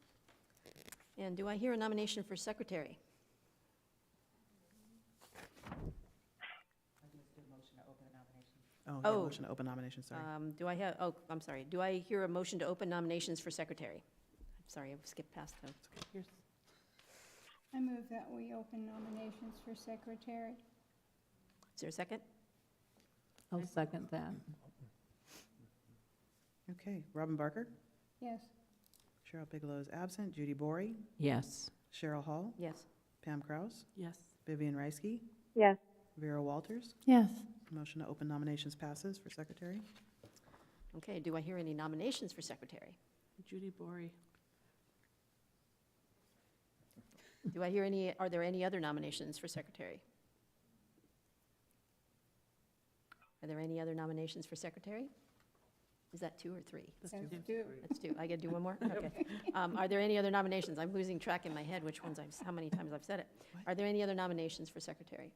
And do I hear a nomination for Secretary? Oh, yeah, Oh. motion to open nominations, sorry. Do I have, oh, I'm sorry. Do I hear a motion to open nominations for Secretary? I'm sorry, I skipped past that. Here's, I move that we open nominations for secretary. Is there a second? I'll second that. Okay, Robin Barker, Yes. Cheryl Bigelow is absent, Judy Bory, Yes. Cheryl Hall, Yes. Pam Kraus, yes. Vivian Reisky, Yes. Vera Walters. Yes. Motion to open nominations passes for secretary. Okay, do I hear any nominations for Secretary? Judy Bory. Do I hear any, are there any other nominations for Secretary? Are there any other nominations for Secretary? Is that 2 or 3? That's That's two. two. That's 2. I get to do one more? Okay. Are there any other nominations? I'm losing track in my head which ones how many times I've said it. Are there any other nominations for Secretary?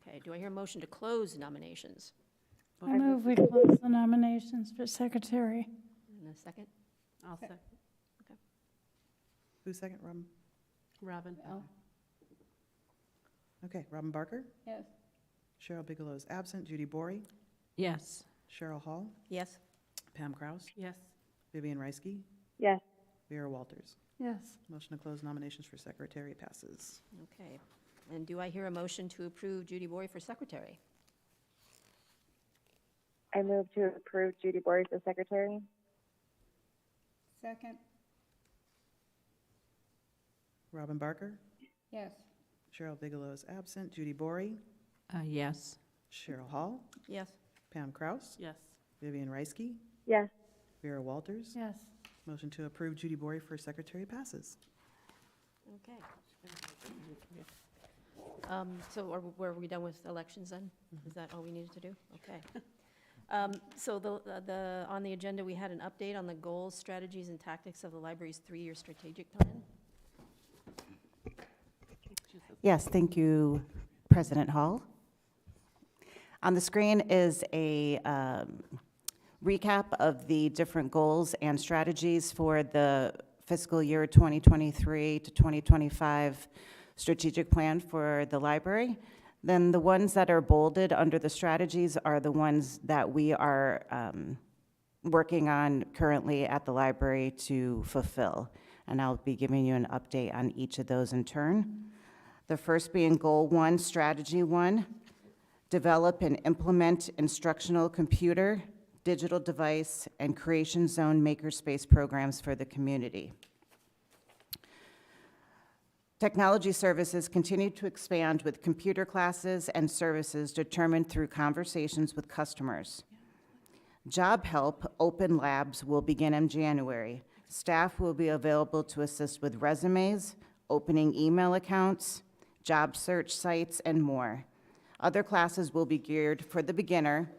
Okay, do I hear a motion to close nominations? I move we close the nominations for secretary. In a second? I'll second. Who's second, Robin? Robin. Oh, Okay, Robin Barker, yes. Cheryl Bigelow is absent, Judy Bory, Yes. Cheryl Hall, Yes? Pam Kraus, Yes. Vivian Reisky, Yes. Vera Walters. Yes. Motion to close nominations for secretary passes. Okay. And do I hear a motion to approve Judy Bory for Secretary? I move to approve Judy Bory for secretary. Second. Robin Barker, Yes. Cheryl Bigelow is absent, Judy Bory, Yes. Cheryl Hall, Yes? Pam Kraus, Yes. Vivian Reisky, Yes. Vera Walters. Yes. Motion to approve Judy Bory for secretary passes. Okay. So were we done with elections then? Is that all we needed to do? Okay. So on the agenda, we had an update on the goals, strategies, and tactics of the library's 3-year strategic plan. Yes, thank you, President Hall. On the screen is a recap of the different goals and strategies for the fiscal year 2023 to 2025 strategic plan for the library. Then the ones that are bolded under the strategies are the ones that we are working on currently at the library to fulfill. And I'll be giving you an update on each of those in turn. The first being Goal 1, Strategy 1, develop and implement instructional computer, digital device, and creation zone makerspace programs for the community. Technology services continue to expand with computer classes and services determined through conversations with customers. Job Help Open Labs will begin in January. Staff will be available to assist with resumes, opening email accounts, job search sites, and more. Other classes will be geared for the beginner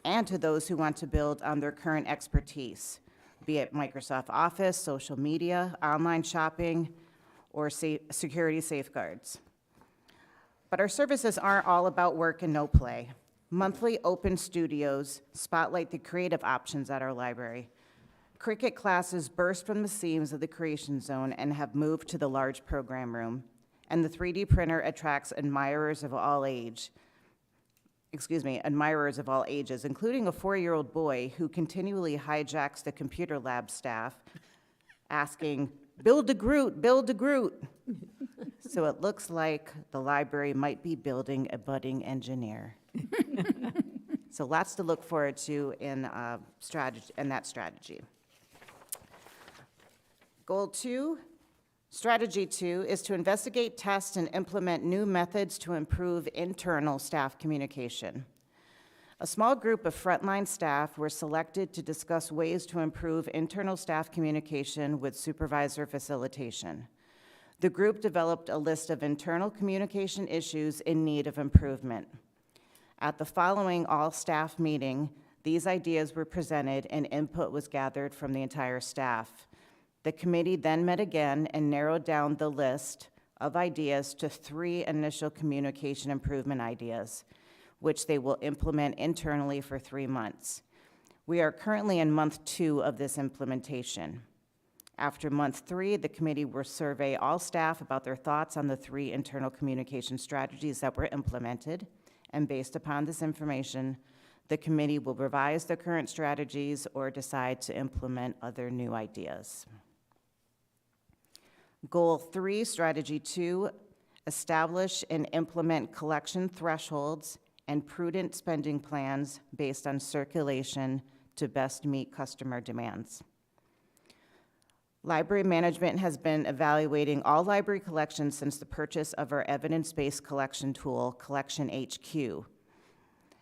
and to those who want to build on their current expertise. be it Microsoft Office, social media, online shopping, or security safeguards. But our services aren't all about work and no play. Monthly open studios spotlight the creative options at our library. Cricut classes burst from the seams of the Creation Zone and have moved to the large program room. And the 3D printer attracts admirers of all ages, including a 4-year-old boy who continually hijacks the computer lab staff, asking, "Build a Groot, build a Groot." So it looks like the library might be building a budding engineer. So lots to look forward to in that strategy. Goal 2, strategy 2, is to investigate, test, and implement new methods to improve internal staff communication. A small group of frontline staff were selected to discuss ways to improve internal staff communication with supervisor facilitation. The group developed a list of internal communication issues in need of improvement. At the following all-staff meeting, these ideas were presented and input was gathered from the entire staff. The committee then met again and narrowed down the list of ideas to 3 initial communication improvement ideas, which they will implement internally for 3 months. We are currently in month 2 of this implementation. After month 3, the committee will survey all staff about their thoughts on the 3 internal communication strategies that were implemented, and based upon this information, the committee will revise the current strategies or decide to implement other new ideas. Goal 3, strategy 2, establish and implement collection thresholds and prudent spending plans based on circulation to best meet customer demands. Library management has been evaluating all library collections since the purchase of our evidence-based collection tool, Collection HQ.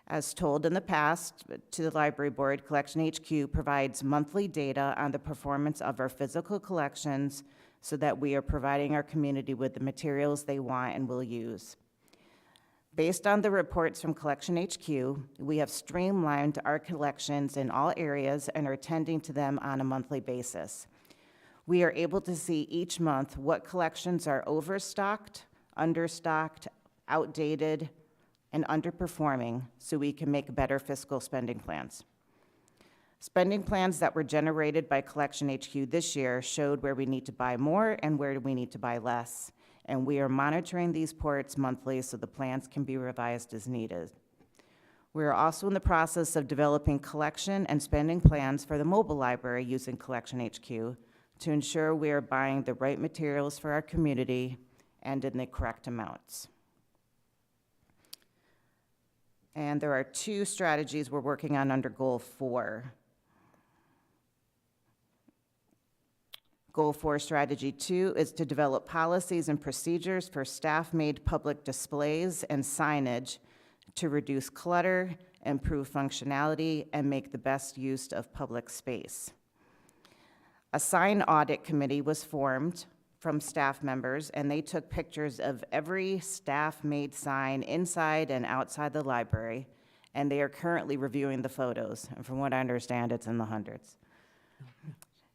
As told in the past to the library board, Collection HQ provides monthly data on the performance of our physical collections so that we are providing our community with the materials they want and will use. Based on the reports from Collection HQ, we have streamlined our collections in all areas and are attending to them on a monthly basis. We are able to see each month what collections are overstocked, understocked, outdated, and underperforming so we can make better fiscal spending plans. Spending plans that were generated by Collection HQ this year showed where we need to buy more and where we need to buy less, and we are monitoring these reports monthly so the plans can be revised as needed. We are also in the process of developing collection and spending plans for the mobile library using Collection HQ to ensure we are buying the right materials for our community and in the correct amounts. And there are 2 strategies we're working on under Goal 4. Goal 4, Strategy 2, is to develop policies and procedures for staff-made public displays and signage to reduce clutter, improve functionality, and make the best use of public space. A sign audit committee was formed from staff members, and they took pictures of every staff-made sign inside and outside the library, and they are currently reviewing the photos. And from what I understand, it's in the hundreds.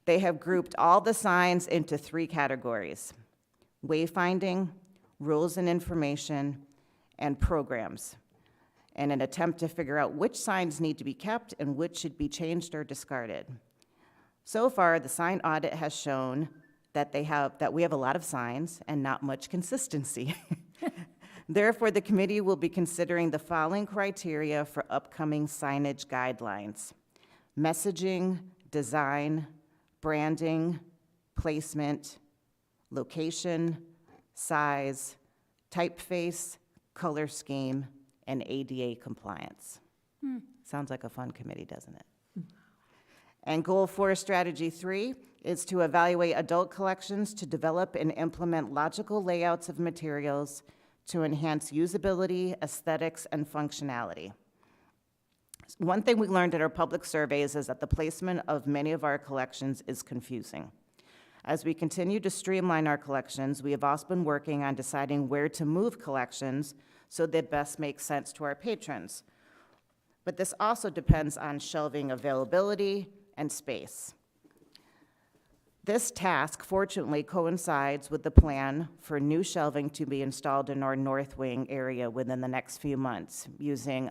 They have grouped all the signs into 3 categories: wayfinding, rules and information, and programs, in an attempt to figure out which signs need to be kept and which should be changed or discarded. So far, the sign audit has shown that we have a lot of signs and not much consistency. Therefore, the committee will be considering the following criteria for upcoming signage guidelines: messaging, design, branding, placement, location, size, typeface, color scheme, and ADA compliance. Sounds like a fun committee, doesn't it? And Goal 4, Strategy 3, is to evaluate adult collections to develop and implement logical layouts of materials to enhance usability, aesthetics, and functionality. One thing we learned at our public surveys is that the placement of many of our collections is confusing. As we continue to streamline our collections, we have also been working on deciding where to move collections so they best make sense to our patrons. But this also depends on shelving availability and space. This task fortunately coincides with the plan for new shelving to be installed in our north wing area within the next few months using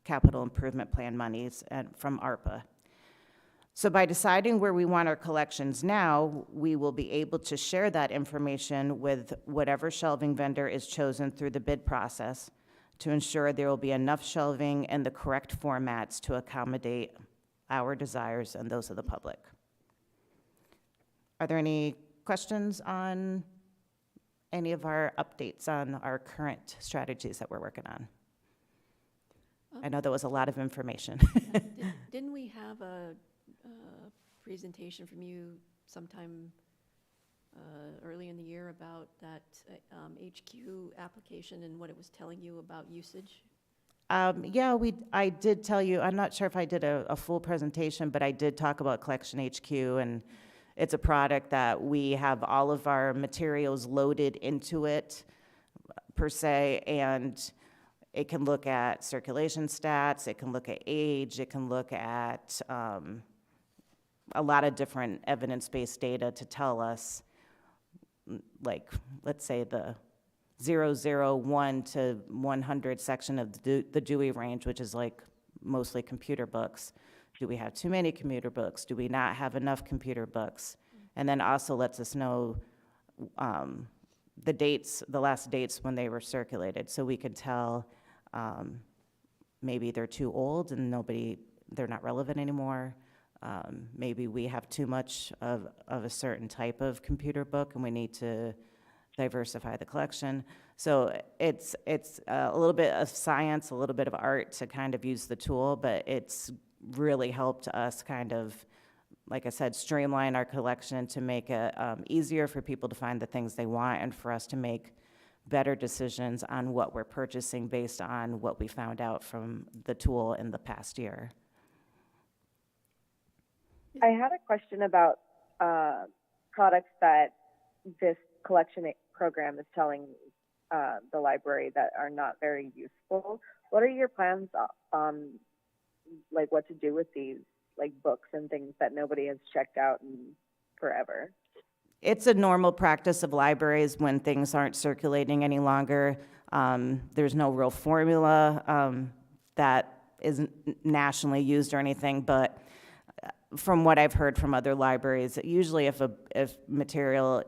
capital improvement plan monies from ARPA. So by deciding where we want our collections now, we will be able to share that information with whatever shelving vendor is chosen through the bid process to ensure there will be enough shelving in the correct formats to accommodate our desires and those of the public. Are there any questions on any of our updates on our current strategies that we're working on? I know that was a lot of information. Didn't we have a presentation from you sometime early in the year about that HQ application and what it was telling you about usage? Yeah, I did tell you, I'm not sure if I did a full presentation, but I did talk about Collection HQ, and it's a product that we have all of our materials loaded into it, per se, and it can look at circulation stats, it can look at age, it can look at a lot of different evidence-based data to tell us, like, let's say the 001 to 100 section of the Dewey range, which is like mostly computer books. Do we have too many computer books? Do we not have enough computer books? And then also lets us know the dates, the last dates when they were circulated, so we could tell maybe they're too old and they're not relevant anymore. Maybe we have too much of a certain type of computer book and we need to diversify the collection. So it's a little bit of science, a little bit of art to kind of use the tool, but it's really helped us kind of, like I said, streamline our collection to make it easier for people to find the things they want and for us to make better decisions on what we're purchasing based on what we found out from the tool in the past year. I had a question about products that this collection program is telling the library that are not very useful. What are your plans on, like, what to do with these, like, books and things that nobody has checked out in forever? It's a normal practice of libraries when things aren't circulating any longer. There's no real formula that isn't nationally used or anything, but from what I've heard from other libraries, usually if material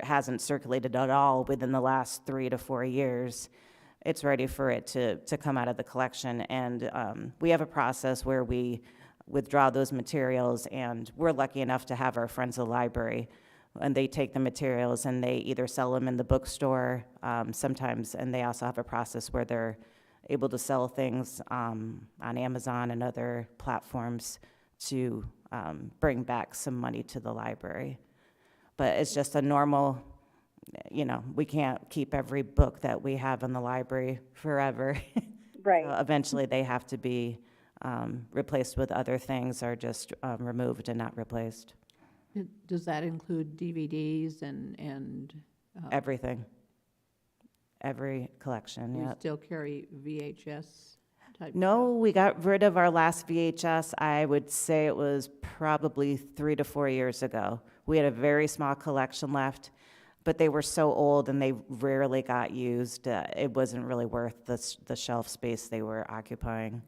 hasn't circulated at all within the last 3 to 4 years, it's ready for it to come out of the collection. And we have a process where we withdraw those materials, and we're lucky enough to have our friends of the library, and they take the materials and they either sell them in the bookstore sometimes, and they also have a process where they're able to sell things on Amazon and other platforms to bring back some money to the library. But it's just a normal, we can't keep every book that we have in the library forever. Right. So eventually they have to be replaced with other things or just removed and not replaced. Does that include DVDs and? Everything. Every collection, You yeah. still carry VHS type? No, we got rid of our last VHS. I would say it was probably 3 to 4 years ago. We had a very small collection left, but they were so old and they rarely got used. It wasn't really worth the shelf space they were occupying.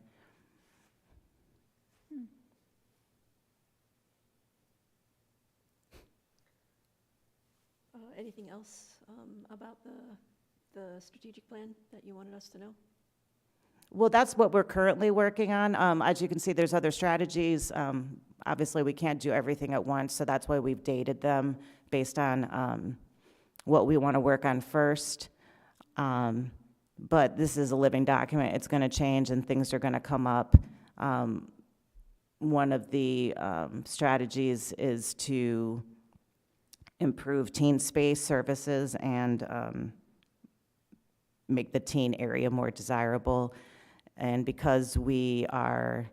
Anything else about the strategic plan that you wanted us to know? Well, that's what we're currently working on. As you can see, there's other strategies. Obviously, we can't do everything at once, so that's why we've dated them based on what we want to work on first. But this is a living document. It's going to change and things are going to come up. One of the strategies is to improve teen space services and make the teen area more desirable. And because we are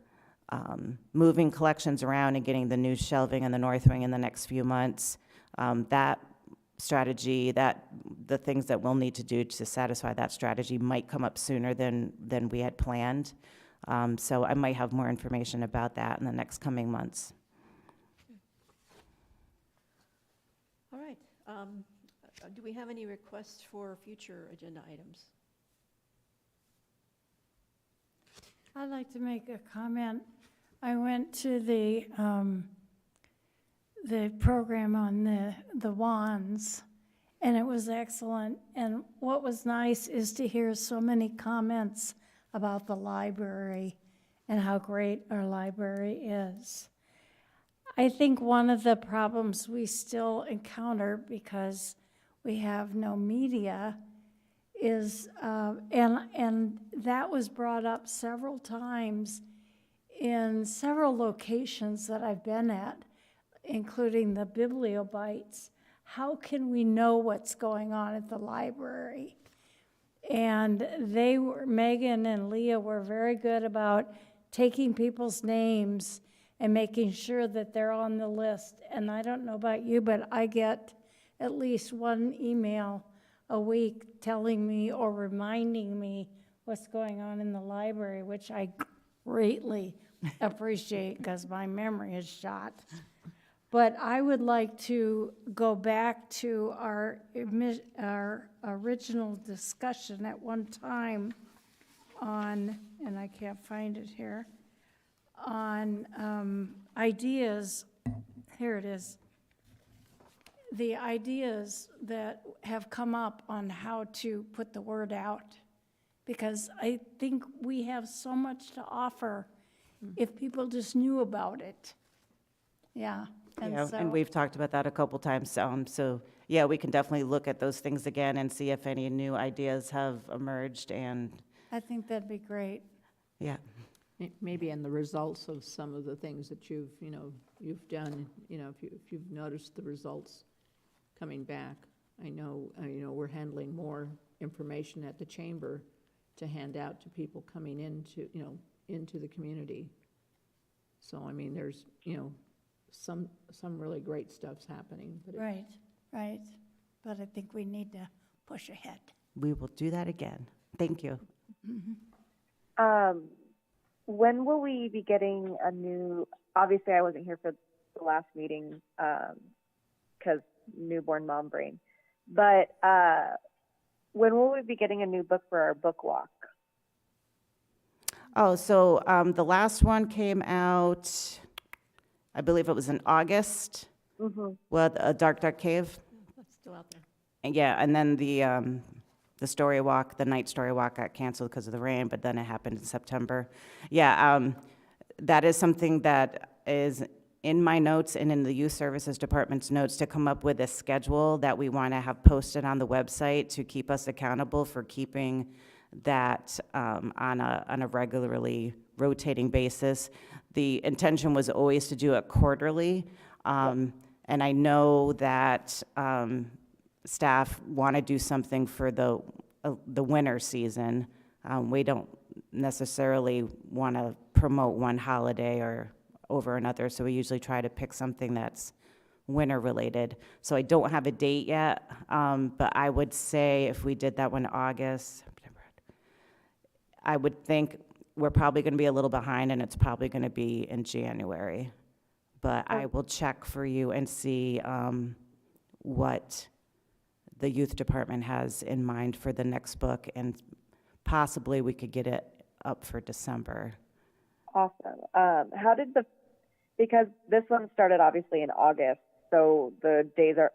moving collections around and getting the new shelving in the North Wing in the next few months, that strategy, the things that we'll need to do to satisfy that strategy might come up sooner than we had planned. So I might have more information about that in the next coming months. All right. Do we have any requests for future agenda items? I'd like to make a comment. I went to the program on the wands, and it was excellent. And what was nice is to hear so many comments about the library and how great our library is. I think one of the problems we still encounter because we have no media is, and that was brought up several times in several locations that I've been at, including the Bibliobites. How can we know what's going on at the library? And Megan and Leah were very good about taking people's names and making sure that they're on the list. And I don't know about you, but I get at least one email a week telling me or reminding me what's going on in the library, which I greatly appreciate because my memory is shot. But I would like to go back to our original discussion at one time on, and I can't find it here, on ideas, here it is, the ideas that have come up on how to put the word out. Because I think we have so much to offer if people just knew about it. Yeah. Yeah, so, and we've talked about that a couple times, so, yeah, we can definitely look at those things again and see if any new ideas have emerged, and, I think that'd be great. yeah. Maybe in the results of some of the things that you've done, if you've noticed the results coming back. I know, we're handling more information at the chamber to hand out to people coming into the community. So, I mean, there's, some really great stuff's happening. But Right. But I think we need to push ahead. We will do that again. Thank you. When will we be getting a new, obviously I wasn't here for the last meeting because newborn mom brain, but when will we be getting a new book for our book walk? Oh, so the last one came out, I believe it was in August, well, A Dark, Dark Cave. That's still out there. And yeah, and then the story walk, the night story walk got canceled because of the rain, but then it happened in September. Yeah, that is something that is in my notes and in the Youth Services Department's notes to come up with a schedule that we want to have posted on the website to keep us accountable for keeping that on a regularly rotating basis. The intention was always to do it quarterly, and I know that staff want to do something for the winter season. We don't necessarily want to promote one holiday or over another, so we usually try to pick something that's winter related. So I don't have a date yet, but I would say if we did that one August, I would think we're probably going to be a little behind, and it's probably going to be in January. But I will check for you and see what the youth department has in mind for the next book, and possibly we could get it up for December. Awesome. How did because this one started obviously in August, so the days are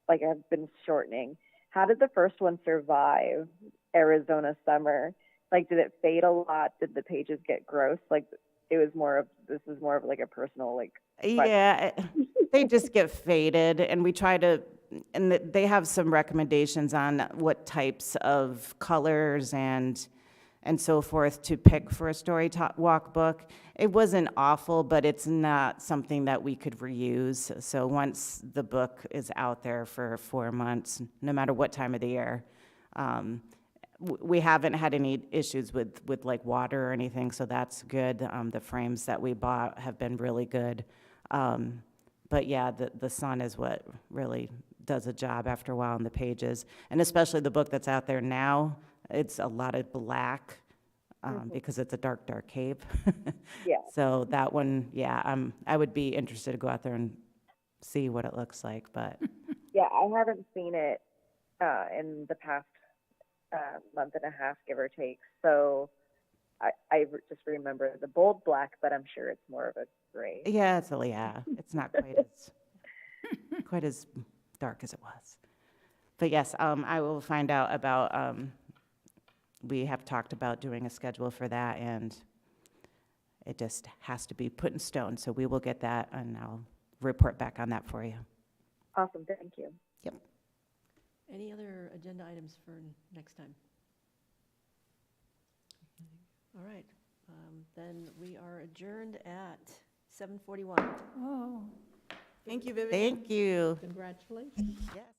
have been shortening. How did the first one survive Arizona summer? Did it fade a lot? Did the pages get gross? This is more of a personal Yeah, they just get faded, and we try to, and they have some recommendations on what types of colors and so forth to pick for a story walk book. It wasn't awful, but it's not something that we could reuse. So once the book is out there for 4 months, no matter what time of the year, we haven't had any issues with water or anything, so that's good. The frames that we bought have been really good. But yeah, the sun is what really does a job after a while on the pages. And especially the book that's out there now, it's a lot of black because it's a dark, dark cave. Yeah. So that one, yeah, I would be interested to go out there and see what it looks like, but. Yeah, I haven't seen it in the past month and a half, give or take. So just remember the bold black, but I'm sure it's more of a gray. Yeah, it's not quite as dark as it was. But yes, I will find out about, we have talked about doing a schedule for that, and it just has to be put in stone. So we will get that, and I'll report back on that for you. Awesome, thank you. Any other agenda items for next time? All right, then we are adjourned at 7:41. Oh. Thank you, Vivian. Thank you. Congratulations. Yes.